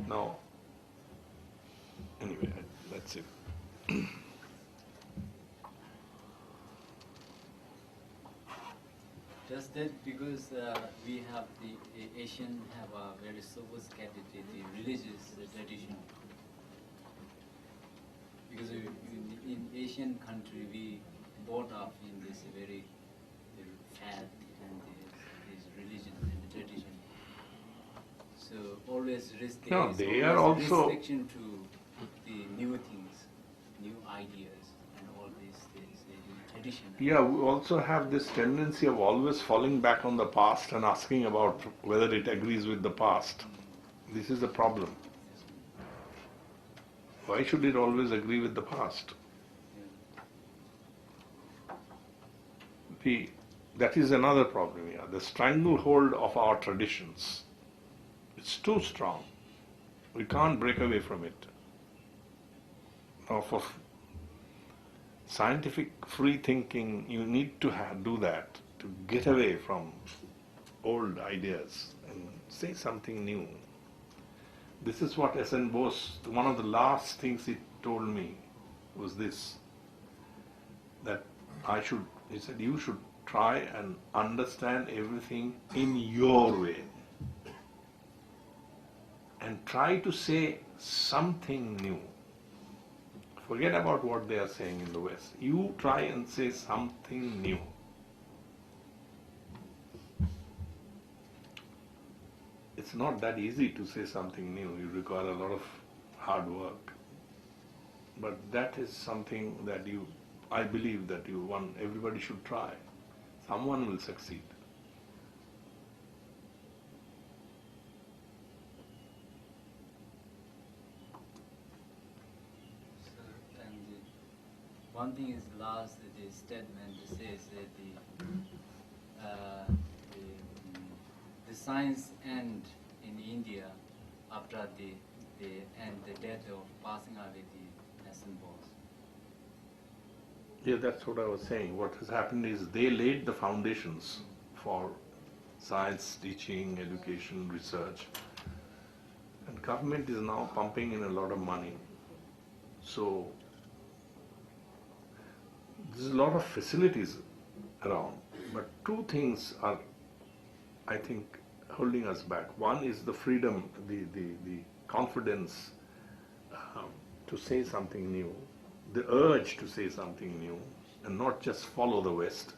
Now, anyway, that's it. Just that because we have the Asian have a very sophisticated religious tradition. Because in Asian country we brought up in this very faith and this religion and the tradition. So always No, they are also restriction to the new things, new ideas, and all these things, the tradition. Yeah, we also have this tendency of always falling back on the past and asking about whether it agrees with the past. This is the problem. Why should it always agree with the past? That is another problem here. The stranglehold of our traditions. It's too strong. We can't break away from it. Now, for scientific free thinking, you need to do that, to get away from old ideas and say something new. This is what S.N. Bose, one of the last things he told me was this, that he said, you should try and understand everything in your way and try to say something new. Forget about what they are saying in the West. You try and say something new. It's not that easy to say something new. You require a lot of hard work. But that is something that I believe that everybody should try. Someone will succeed. One thing is last the statement says that the science end in India after the death of passing away the S.N. Bose. Yeah, that's what I was saying. What has happened is they laid the foundations for science, teaching, education, research. And government is now pumping in a lot of money. So there's a lot of facilities around. But two things are, I think, holding us back. One is the freedom, the confidence to say something new, the urge to say something new and not just follow the West.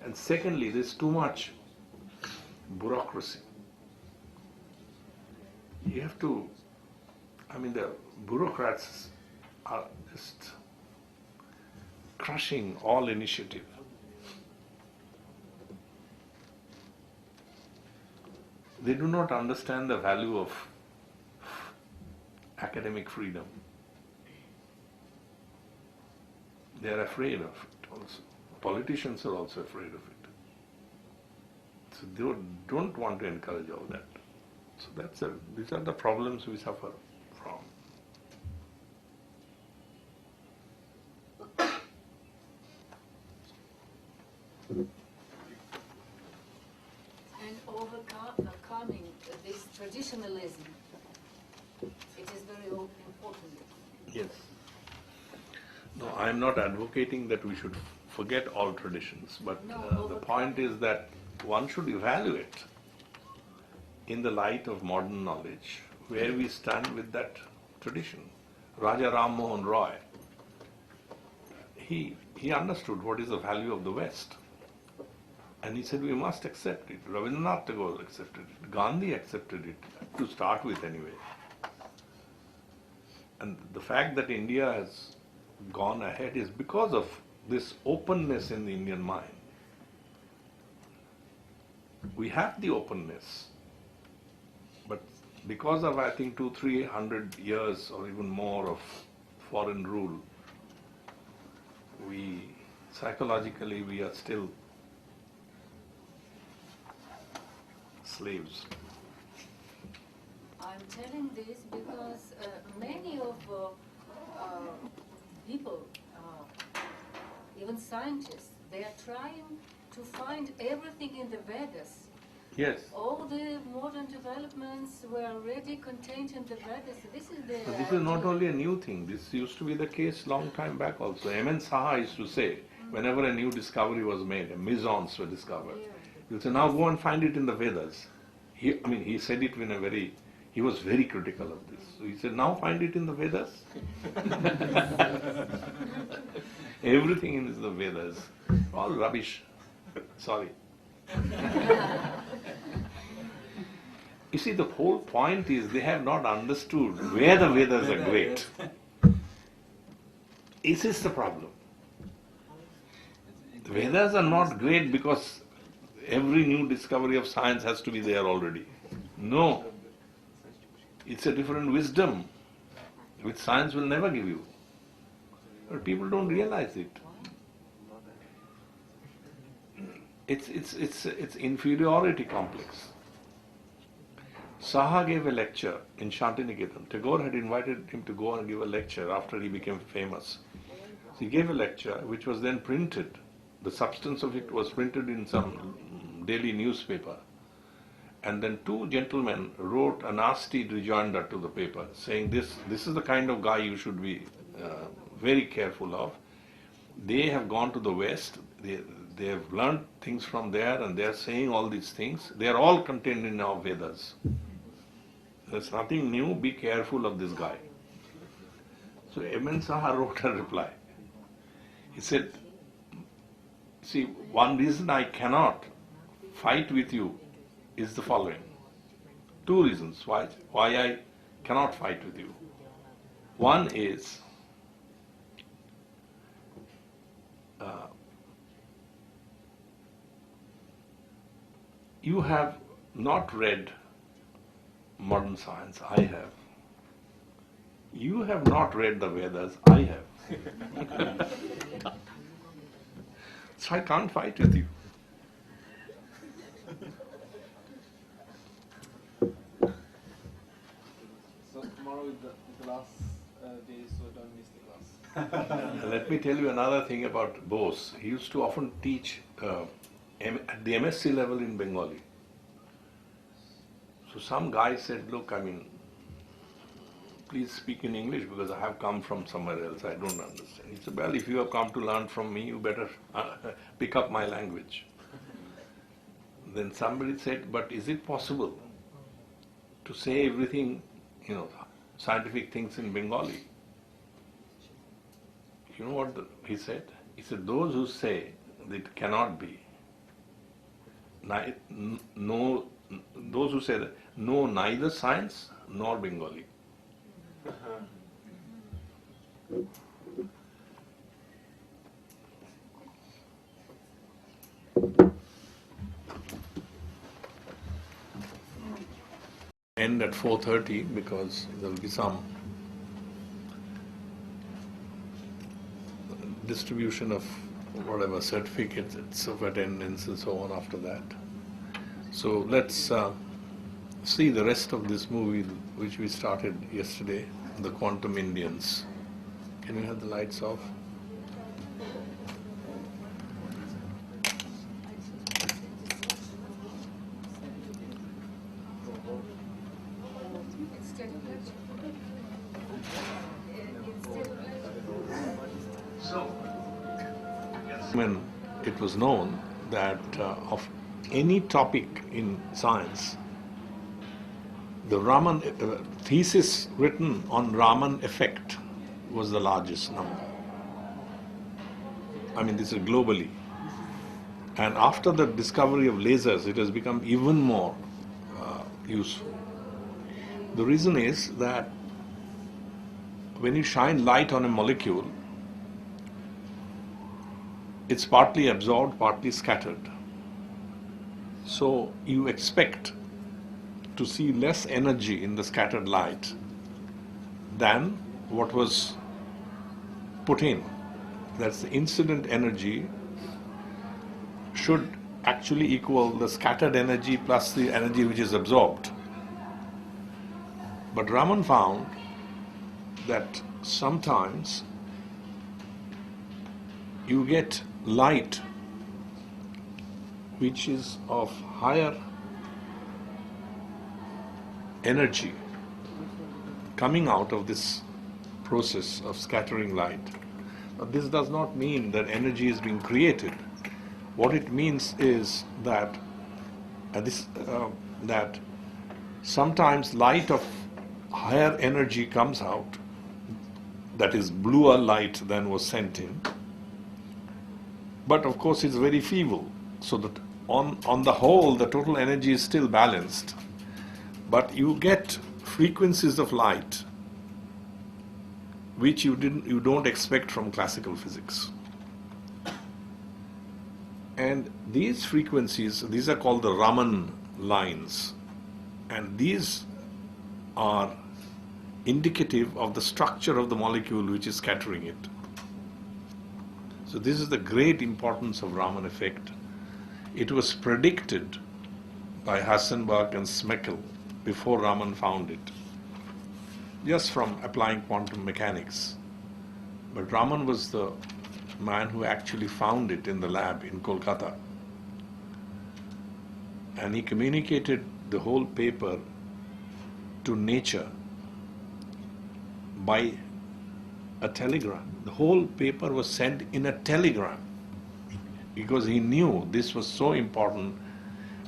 And secondly, there's too much bureaucracy. You have to, the bureaucrats are just crushing all initiative. They do not understand the value of academic freedom. They are afraid of it also. Politicians are also afraid of it. So they don't want to encourage all that. So these are the problems we suffer from. And overcoming this traditionalism, it is very important. Yes. No, I am not advocating that we should forget all traditions, but the point is that one should evaluate in the light of modern knowledge where we stand with that tradition. Raja Ram Mohan Roy, he understood what is the value of the West. And he said we must accept it. Rabindranath Tagore accepted it. Gandhi accepted it, to start with anyway. And the fact that India has gone ahead is because of this openness in the Indian mind. We have the openness, but because of, I think, 200-300 years or even more of foreign rule, psychologically we are still slaves. I'm telling this because many of people, even scientists, they are trying to find everything in the Vedas. Yes. All the modern developments were already contained in the Vedas. This is the. But this is not only a new thing. This used to be the case long time back also. M.N. Saha used to say, whenever a new discovery was made, mesons were discovered, he would say, now go and find it in the Vedas. He said it in he was very critical of this. So he said, now find it in the Vedas. Everything in the Vedas, all rubbish. Sorry. You see, the whole point is they have not understood where the Vedas are great. This is the problem. The Vedas are not great because every new discovery of science has to be there already. No. It's a different wisdom which science will never give you. But people don't realize it. It's inferiority complex. Saha gave a lecture in Shantiniketan. Tagore had invited him to go and give a lecture after he became famous. He gave a lecture which was then printed. The substance of it was printed in some daily newspaper. And then two gentlemen wrote a nasty rejoinder to the paper saying this is the kind of guy you should be very careful of. They have gone to the West, they have learned things from there and they are saying all these things. They are all contained in our Vedas. There's nothing new, be careful of this guy. So M.N. Saha wrote a reply. He said, see, one reason I cannot fight with you is the following. Two reasons why I cannot fight with you. One is you have not read modern science, I have. You have not read the Vedas, I have. So I can't fight with you. So tomorrow is the last day, so don't miss the class. Let me tell you another thing about Bose. He used to often teach at the MSc level in Bengali. So some guy said, look, please speak in English because I have come from somewhere else, I don't understand. He said, well, if you have come to learn from me, you better pick up my language. Then somebody said, but is it possible to say everything, scientific things in Bengali? You know what he said? He said, those who say that it cannot be, those who say that know neither science nor Bengali. End at 4:30 because there will be some distribution of whatever certificates of attendance and so on after that. So let's see the rest of this movie which we started yesterday, The Quantum Indians. Can you have the lights off? When it was known that of any topic in science, the Raman thesis written on Raman effect was the largest number. This is globally. And after the discovery of lasers, it has become even more useful. The reason is that when you shine light on a molecule, it's partly absorbed, partly scattered. So you expect to see less energy in the scattered light than what was put in. That's the incident energy should actually equal the scattered energy plus the energy which is absorbed. But Raman found that sometimes you get light which is of higher energy coming out of this process of scattering light. Now, this does not mean that energy is being created. What it means is that that sometimes light of higher energy comes out, that is bluer light than was sent in, But of course it's very feeble, so that on the whole the total energy is still balanced, but you get frequencies of light which you don't expect from classical physics. And these frequencies, these are called the Raman lines, and these are indicative of the structure of the molecule which is scattering it. So this is the great importance of Raman effect. It was predicted by Heisenberg and Smeckel before Raman found it, just from applying quantum mechanics. But Raman was the man who actually found it in the lab in Kolkata. And he communicated the whole paper to Nature by a telegram. The whole paper was sent in a telegram because he knew this was so important,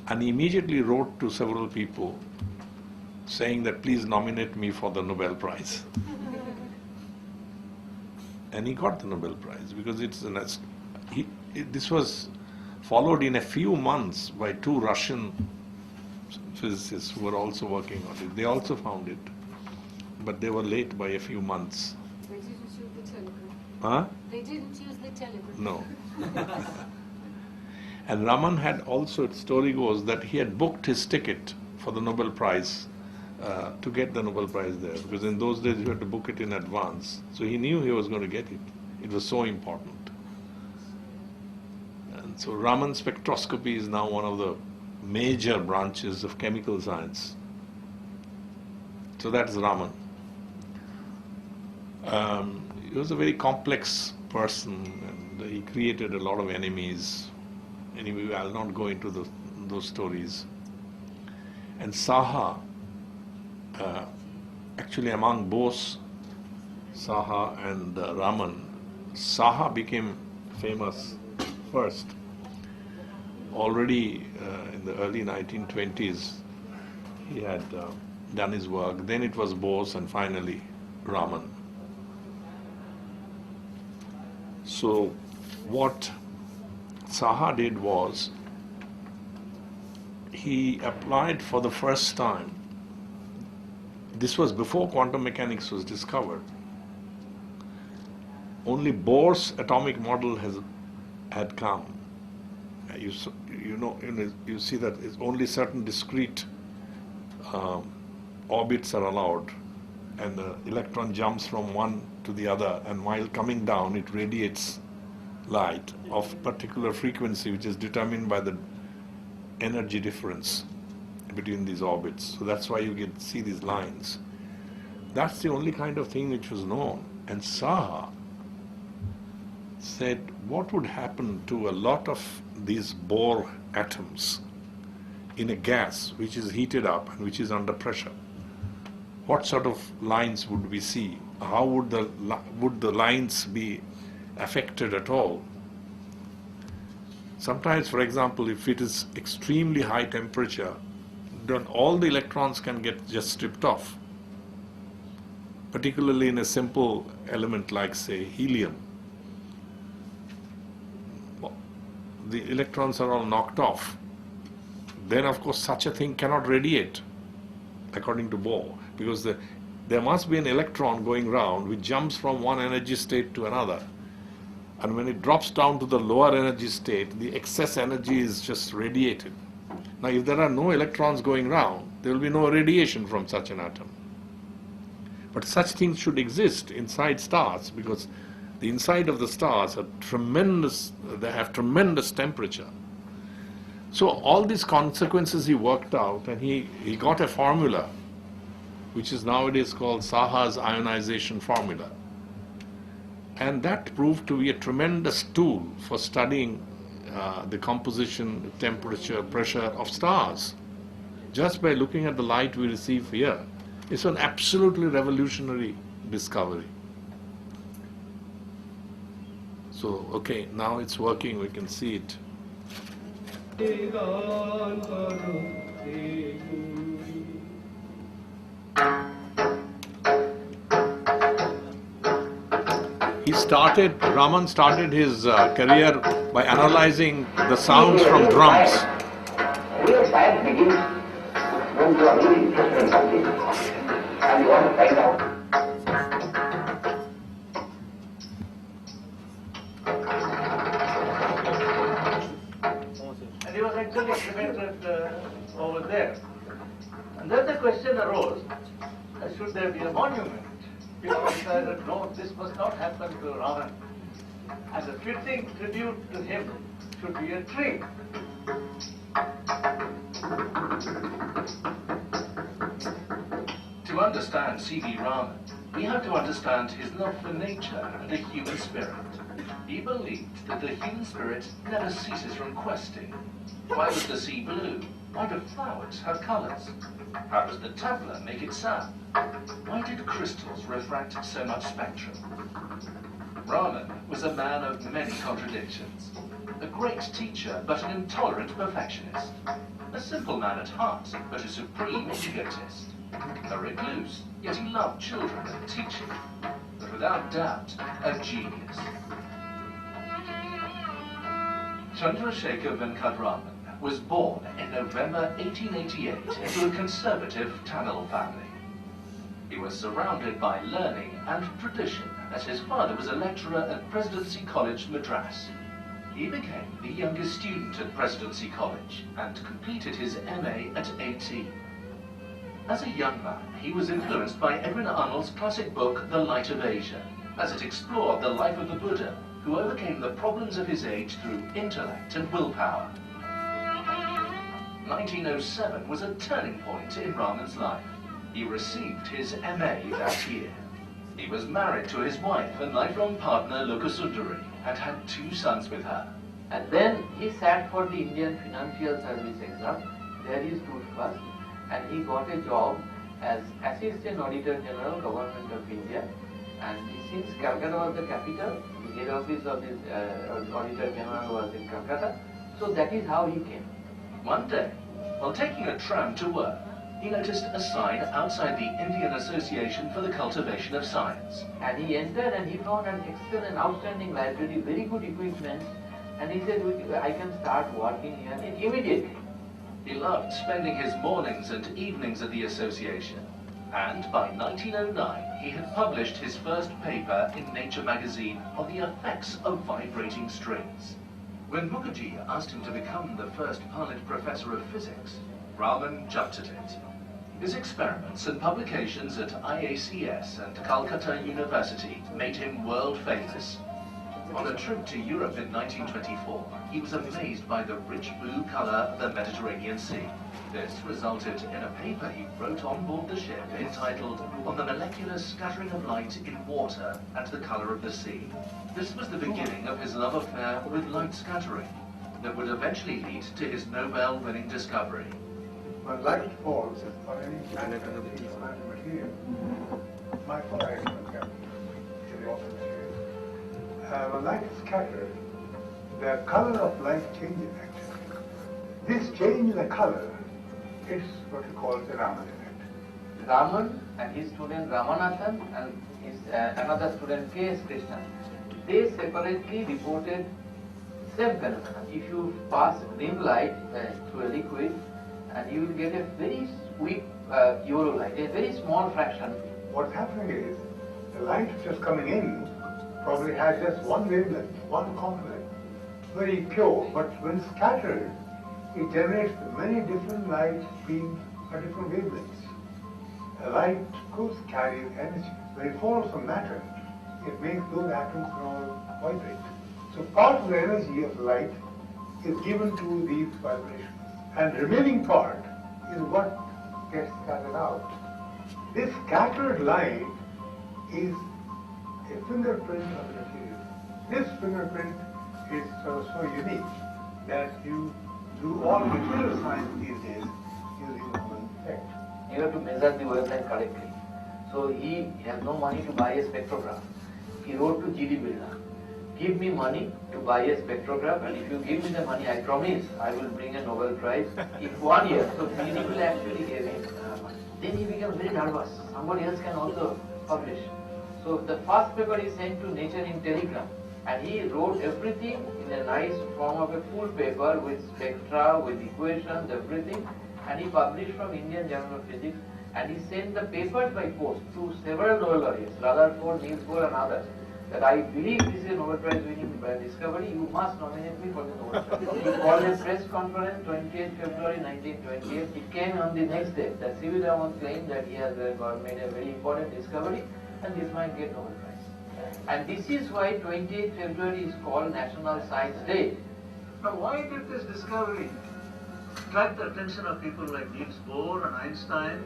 and he immediately wrote to several people saying that please nominate me for the Nobel Prize. And he got the Nobel Prize because this was followed in a few months by two Russian physicists who were also working on it. They also found it, but they were late by a few months. They didn't use the telegram. Huh? They didn't use the telegram. No. And Raman had also, story goes that he had booked his ticket for the Nobel Prize to get the Nobel Prize there, because in those days you had to book it in advance. So he knew he was going to get it. It was so important. And so Raman spectroscopy is now one of the major branches of chemical science. So that's Raman. He was a very complex person, and he created a lot of enemies. Anyway, I'll not go into those stories. And Saha, actually among Bose, Saha and Raman, Saha became famous first. Already in the early 1920s, he had done his work. Then it was Bose, and finally Raman. So what Saha did was, he applied for the first time. This was before quantum mechanics was discovered. Only Bohr's atomic model had come. You see that it's only certain discrete orbits are allowed, and the electron jumps from one to the other, and while coming down it radiates light of particular frequency which is determined by the energy difference between these orbits. So that's why you see these lines. That's the only kind of thing which was known. And Saha said, what would happen to a lot of these Bohr atoms in a gas which is heated up and which is under pressure? What sort of lines would we see? How would the lines be affected at all? Sometimes, for example, if it is extremely high temperature, then all the electrons can get just stripped off, particularly in a simple element like, say, helium. The electrons are all knocked off. Then, of course, such a thing cannot radiate, according to Bohr, because there must be an electron going round which jumps from one energy state to another. And when it drops down to the lower energy state, the excess energy is just radiated. Now, if there are no electrons going round, there will be no radiation from such an atom. But such things should exist inside stars, because the inside of the stars are tremendous, they have tremendous temperature. So all these consequences he worked out, and he got a formula which is nowadays called Saha's ionization formula. And that proved to be a tremendous tool for studying the composition, temperature, pressure of stars. Just by looking at the light we receive here, it's an absolutely revolutionary discovery. So, okay, now it's working, we can see it. He Raman started his career by analyzing the sounds from drums. Real science begins when you are really interested in something and you want to find out. And he was actually cremated over there. And then the question arose, should there be a monument? People decided, no, this must not happen to Raman. And a fitting tribute to him should be a tree. To understand C.V. Raman, we have to understand his love for nature and the human spirit. He believed that the human spirit never ceases from questing. Why was the sea blue? Why do flowers have colors? How does the tabla make its sound? Why did crystals refract so much spectrum? Raman was a man of many contradictions. A great teacher, but an intolerant perfectionist. A simple man at heart, but a supreme egotist. A recluse, yet he loved children and teaching. But without doubt, a genius. Chandrasekhar Venkataraman was born in November 1888 into a conservative Tamil family. He was surrounded by learning and tradition, as his father was a lecturer at Presidency College, Madras. He became the youngest student at Presidency College and completed his MA at 18. As a young man, he was influenced by Edwin Arnold's classic book, The Light of Asia, as it explored the life of the Buddha, who overcame the problems of his age through intellect and willpower. 1907 was a turning point in Raman's life. He received his MA that year. He was married to his wife and lifelong partner Lokasundari and had 2 sons with her. And then he sat for the Indian Financial Service exam. There he stood first and he got a job as Assistant Auditor General, Government of India. And since Calcutta was the capital, the head office of this Auditor General was in Calcutta. So that is how he came. One day, while taking a tram to work, he noticed a sign outside the Indian Association for the Cultivation of Science. And he entered and he found an excellent, outstanding library, very good equipment. And he said, I can start working here immediately. He loved spending his mornings and evenings at the association. And by 1909, he had published his first paper in Nature magazine on the effects of vibrating strings. When Mukherjee asked him to become the first Pallit Professor of Physics, Raman jumped at it. His experiments and publications at IACS and Calcutta University made him world famous. On a trip to Europe in 1924, he was amazed by the rich blue color of the Mediterranean Sea. This resulted in a paper he wrote on board the ship entitled On the Molecular Scattering of Light in Water and the Color of the Sea. This was the beginning of his love affair with light scattering that would eventually lead to his Nobel-winning discovery. When light falls on any matter material, my father experiment to the author material. When light is scattered, the color of light changes actually. This change in the color is what we call the Raman effect. Raman and his student Ramanathan and his another student K.S. Krishnan, they separately reported same phenomenon. If you pass dim light through a liquid, and you will get a very weak yellow light, a very small fraction. What's happening is the light which is coming in probably has just one wavelength, one component, very pure, but when scattered, it generates many different light beams at different wavelengths. A light, of course, carries energy. When it falls from matter, it makes those atoms all vibrate. So part of the energy of light is given to these vibrations. And the remaining part is what gets scattered out. This scattered light is a fingerprint of the material. This fingerprint is so unique that you do all material science these days using the Raman effect. You have to measure the wavelength correctly. So he has no money to buy a spectrograph. He wrote to G.D. Birla, give me money to buy a spectrograph, and if you give me the money, I promise I will bring a Nobel Prize in 1 year. So G.D. Birla actually gave him money. Then he became very nervous. Somebody else can also publish. So the first paper is sent to Nature in Telegram, and he wrote everything in a nice form of a full paper with spectra, with equations, everything, and he published from Indian Journal of Physics, and he sent the papers by post to several Nobel laureates, Rutherford, Niels Bohr and others, that I believe this is a Nobel Prize winning discovery, you must nominate me for the Nobel Prize. He called a press conference 28th February 1928. It came on the next day that C.V. Raman claimed that he has made a very important discovery and this might get Nobel Prize. And this is why 28th February is called National Science Day. Now why did this discovery attract the attention of people like Niels Bohr and Einstein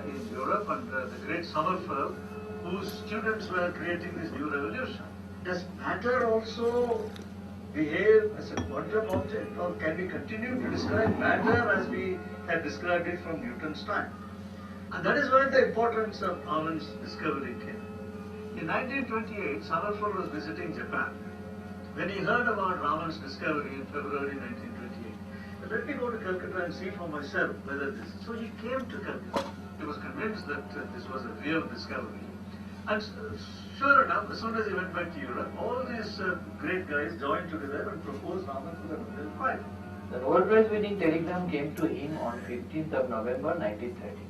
in Europe and the great Sommerfeld, whose students were creating this new revolution? Does matter also behave as a quantum object, or can we continue to describe matter as we had described it from Newton's time? And that is why the importance of Raman's discovery came. In 1928, Sommerfeld was visiting Japan. When he heard about Raman's discovery in February 1928, let me go to Calcutta and see for myself whether this is. So he came to Calcutta. He was convinced that this was a real discovery. And sure enough, as soon as he went back to Europe, all these great guys joined together and proposed Raman for the Nobel Prize. The Nobel Prize winning telegram came to him on 15th of November 1930.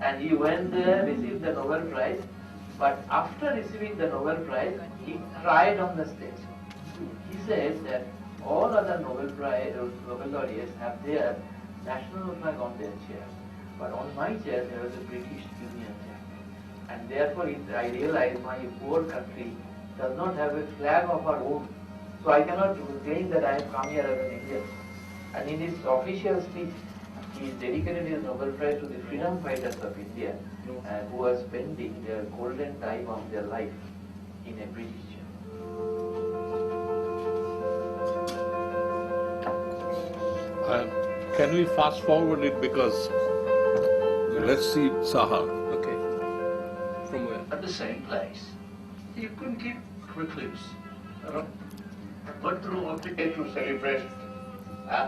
And he went there, received the Nobel Prize, but after receiving the Nobel Prize, he cried on the stage. He says that all other Nobel laureates have their national flag on their chair, but on my chair there was a British Union Jack. And therefore I realized my poor country does not have a flag of our own, so I cannot claim that I have come here as an Indian. And in his official speech, he dedicated his Nobel Prize to the freedom fighters of India who were spending their golden time of their life in a British jail. Can we fast forward it, because let's see Saha. Okay. From where? At the same place. You couldn't keep recluse. But through optical to celebrate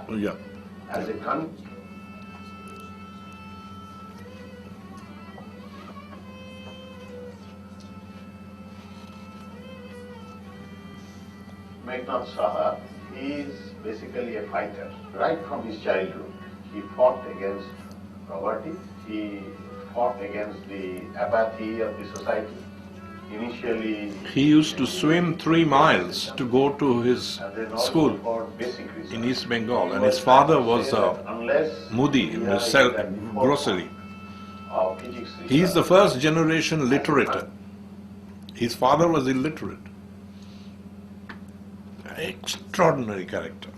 Yeah. as a country. Meghnad Saha is basically a fighter. Right from his childhood, he fought against poverty, he fought against the apathy of the society. Initially, He used to swim 3 miles to go to his school in East Bengal, and his father was a mudi, grocery. He is the first generation literate. His father was illiterate. Extraordinary character.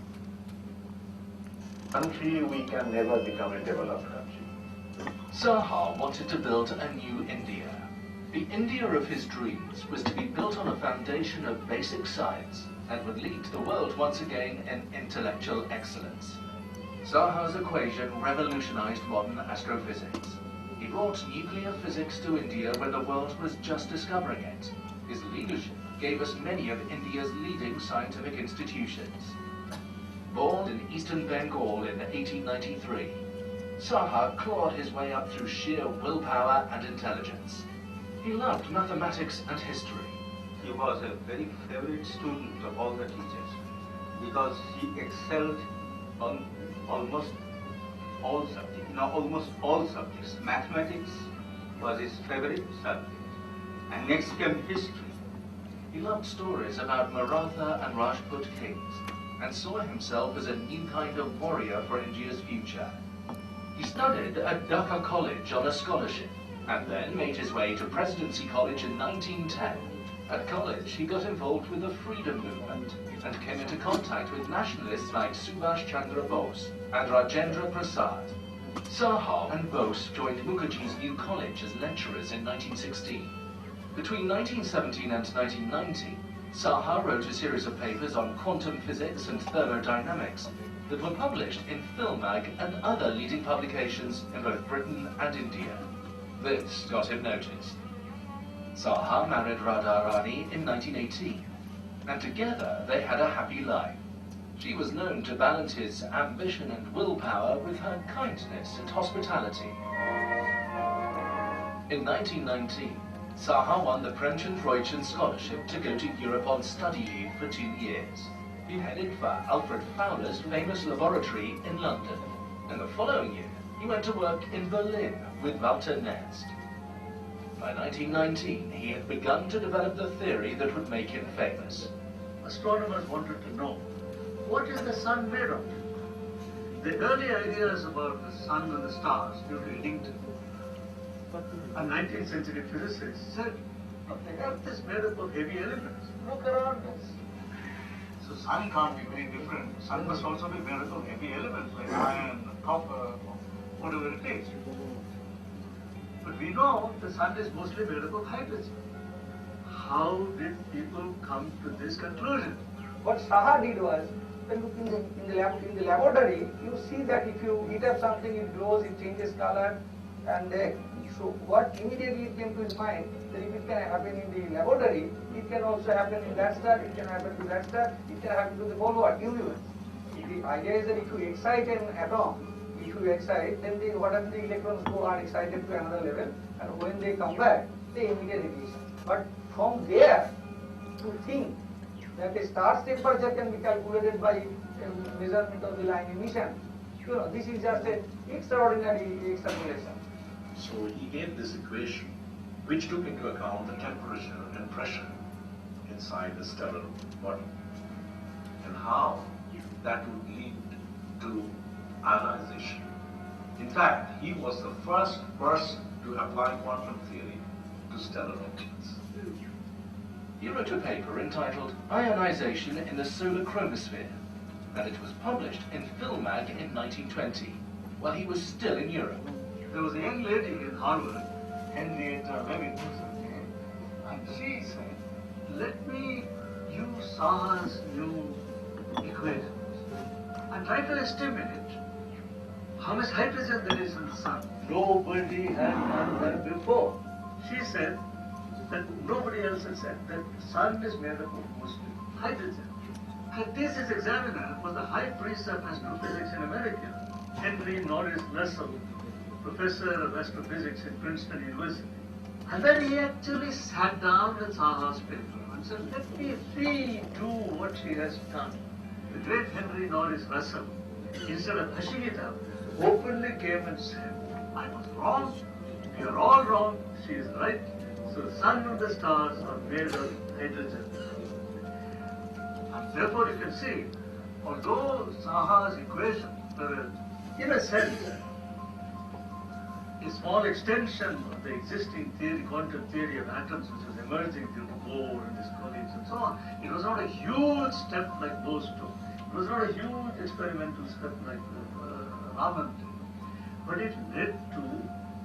Country, we can never become a developed country. Saha wanted to build a new India. The India of his dreams was to be built on a foundation of basic science and would lead the world once again in intellectual excellence. Saha's equation revolutionized modern astrophysics. He brought nuclear physics to India when the world was just discovering it. His leadership gave us many of India's leading scientific institutions. Born in eastern Bengal in 1893, Saha clawed his way up through sheer willpower and intelligence. He loved mathematics and history. He was a very favorite student of all the teachers because he excelled on almost all subjects. Mathematics was his favorite subject. And next came history. He loved stories about Maratha and Rajput kings and saw himself as a new kind of warrior for India's future. He studied at Dhaka College on a scholarship and then made his way to Presidency College in 1910. At college, he got involved with the freedom movement and came into contact with nationalists like Subhash Chandra Bose and Rajendra Prasad. Saha and Bose joined Mukherjee's new college as lecturers in 1916. Between 1917 and 1919, Saha wrote a series of papers on quantum physics and thermodynamics that were published in Philmag and other leading publications in both Britain and India. This got him noticed. Saha married Radharani in 1918, and together they had a happy life. She was known to balance his ambition and willpower with her kindness and hospitality. In 1919, Saha won the Premchand-Roychand Scholarship to go to Europe on study leave for 2 years. He headed for Alfred Fowler's famous laboratory in London, and the following year he went to work in Berlin with Walter Nernst. By 1919, he had begun to develop the theory that would make him famous. Astronomers wanted to know, what is the sun made of? The early ideas about the sun and the stars due to Eddington, a 19th century physicist, said, the earth is made up of heavy elements. Look around us. So sun can't be very different. Sun must also be made up of heavy elements like iron, copper, whatever it is. But we know the sun is mostly made up of hydrogen. How did people come to this conclusion? What Saha did was, when in the laboratory, you see that if you heat up something, it glows, it changes color, and so what immediately came to his mind, that if it can happen in the laboratory, it can also happen in that star, it can happen to that star, it can happen to the whole world, universe. The idea is that if you excite an atom, if you excite, then what happens, the electrons go are excited to another level, and when they come back, they emit a radiation. But from there, to think that a star's temperature can be calculated by a measurement of the line emission, this is just an extraordinary extrapolation. So he gave this equation, which took into account the temperature and pressure inside the stellar body, and how that would lead to ionization. In fact, he was the first person to apply quantum theory to stellar objects. He wrote a paper entitled Ionization in the Solar Chromosphere, and it was published in Philmag in 1920, while he was still in Europe. There was a young lady in Harvard, Henrietta Levin was her name, and she said, let me use Saha's new equations and try to estimate how much hydrogen there is in the sun. Nobody had done that before. She said that nobody else had said that the sun is made up of mostly hydrogen. Her thesis examiner was the high priest of astrophysics in America, Henry Norris Russell, professor of astrophysics at Princeton University. And then he actually sat down with Saha's paper and said, let me redo what she has done. The great Henry Norris Russell, instead of hushing it up, openly came and said, I was wrong, we are all wrong, she is right. So the sun and the stars are made of hydrogen. And therefore you can see, although Saha's equations were, in a sense, a small extension of the existing theory, quantum theory of atoms, which was emerging due to Bohr and his colleagues and so on. It was not a huge step like those two. It was not a huge experimental step like Raman did. But it led to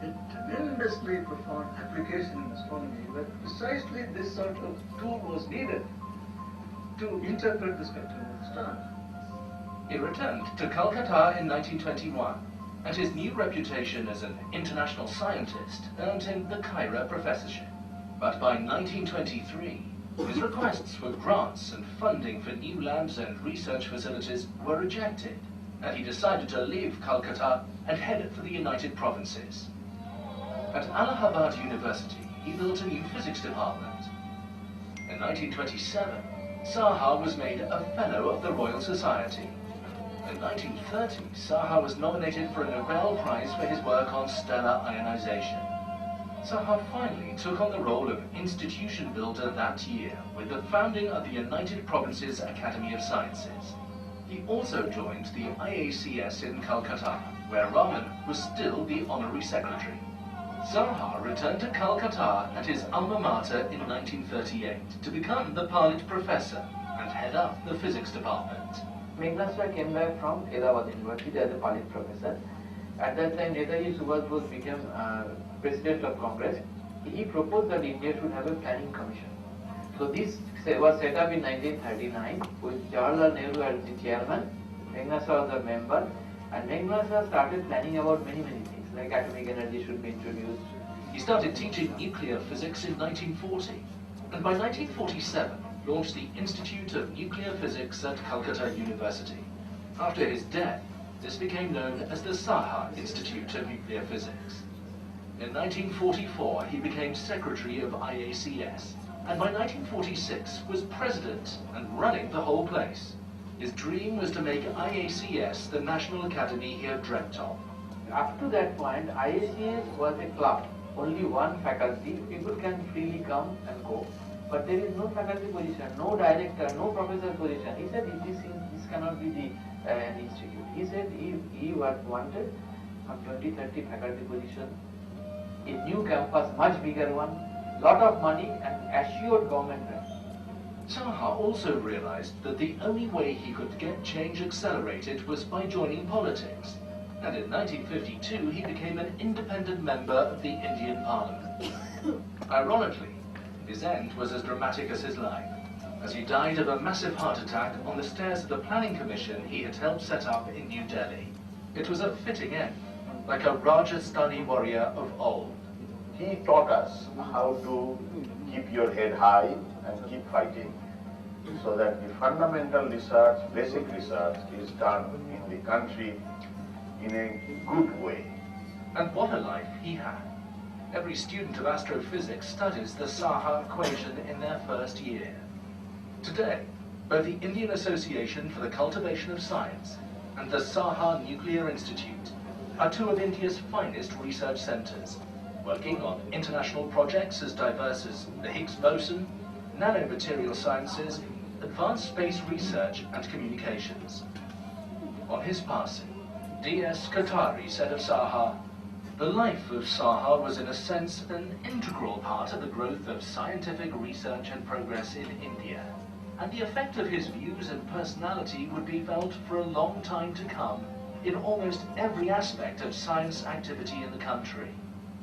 a tremendously profound application in astronomy, where precisely this sort of tool was needed to interpret the spectrum of the stars. He returned to Calcutta in 1921, and his new reputation as an international scientist earned him the Cairo professorship. But by 1923, his requests for grants and funding for new labs and research facilities were rejected, and he decided to leave Calcutta and head for the United Provinces. At Allahabad University, he built a new physics department. In 1927, Saha was made a Fellow of the Royal Society. In 1930, Saha was nominated for a Nobel Prize for his work on stellar ionization. Saha finally took on the role of institution builder that year with the founding of the United Provinces Academy of Sciences. He also joined the IACS in Calcutta, where Raman was still the honorary secretary. Saha returned to Calcutta at his alma mater in 1938 to become the Palit Professor and head up the physics department. Meghnad came back from Ahmedabad University as a Palit Professor. At that time, Netaji Subhash Bose became President of Congress. He proposed that India should have a planning commission. So this was set up in 1939 with Jawaharlal Nehru as the chairman, Meghnad was the member, and Meghnad started planning about many things, like atomic energy should be introduced, He started teaching nuclear physics in 1940, and by 1947 launched the Institute of Nuclear Physics at Calcutta University. After his death, this became known as the Saha Institute of Nuclear Physics. In 1944, he became secretary of IACS, and by 1946 was president and running the whole place. His dream was to make IACS the national academy he had dreamt of. Up to that point, IACS was a club, only one faculty, people can freely come and go. But there is no faculty position, no director, no professor position. He said this cannot be an institute. He said he wanted some 20-30 faculty position, a new campus, much bigger one, lot of money and assured government grant. Saha also realized that the only way he could get change accelerated was by joining politics. And in 1952 he became an independent member of the Indian Parliament. Ironically, his end was as dramatic as his life, as he died of a massive heart attack on the stairs of the planning commission he had helped set up in New Delhi. It was a fitting end, like a Rajasthani warrior of old. He taught us how to keep your head high and keep fighting, so that the fundamental research, basic research is done in the country in a good way. And what a life he had. Every student of astrophysics studies the Saha equation in their first year. Today, both the Indian Association for the Cultivation of Science and the Saha Nuclear Institute are two of India's finest research centres, working on international projects as diverse as the Higgs boson, nanomaterial sciences, advanced space research and communications. On his passing, D.S. Katari said of Saha, "The life of Saha was in a sense an integral part of the growth of scientific research and progress in India, and the effect of his views and personality would be felt for a long time to come in almost every aspect of science activity in the country.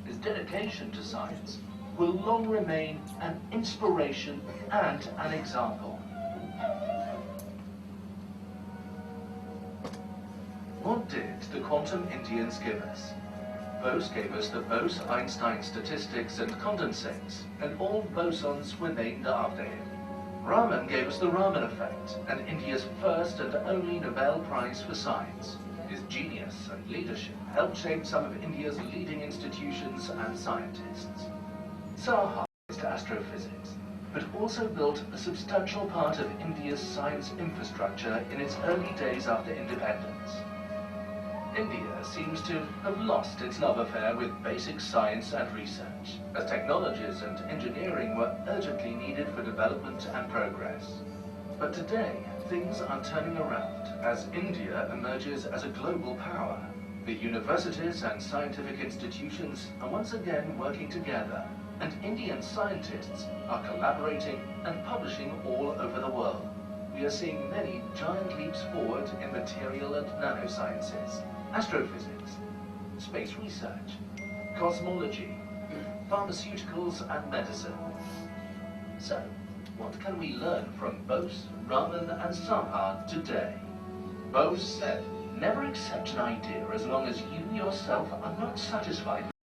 His dedication to science will long remain an inspiration and an example." What did the quantum Indians give us? Bose gave us the Bose-Einstein statistics and condensates, and all bosons were named after him. Raman gave us the Raman effect, and India's first and only Nobel Prize for Science. His genius and leadership helped shape some of India's leading institutions and scientists. Saha is astrophysics, but also built a substantial part of India's science infrastructure in its early days after independence. India seems to have lost its love affair with basic science and research, as technologies and engineering were urgently needed for development and progress. But today, things are turning around as India emerges as a global power. The universities and scientific institutions are once again working together, and Indian scientists are collaborating and publishing all over the world. We are seeing many giant leaps forward in material and nanosciences, astrophysics, space research, cosmology, pharmaceuticals and medicine. So, what can we learn from Bose, Raman and Saha today? Bose said, "Never accept an idea as long as you yourself are not satisfied with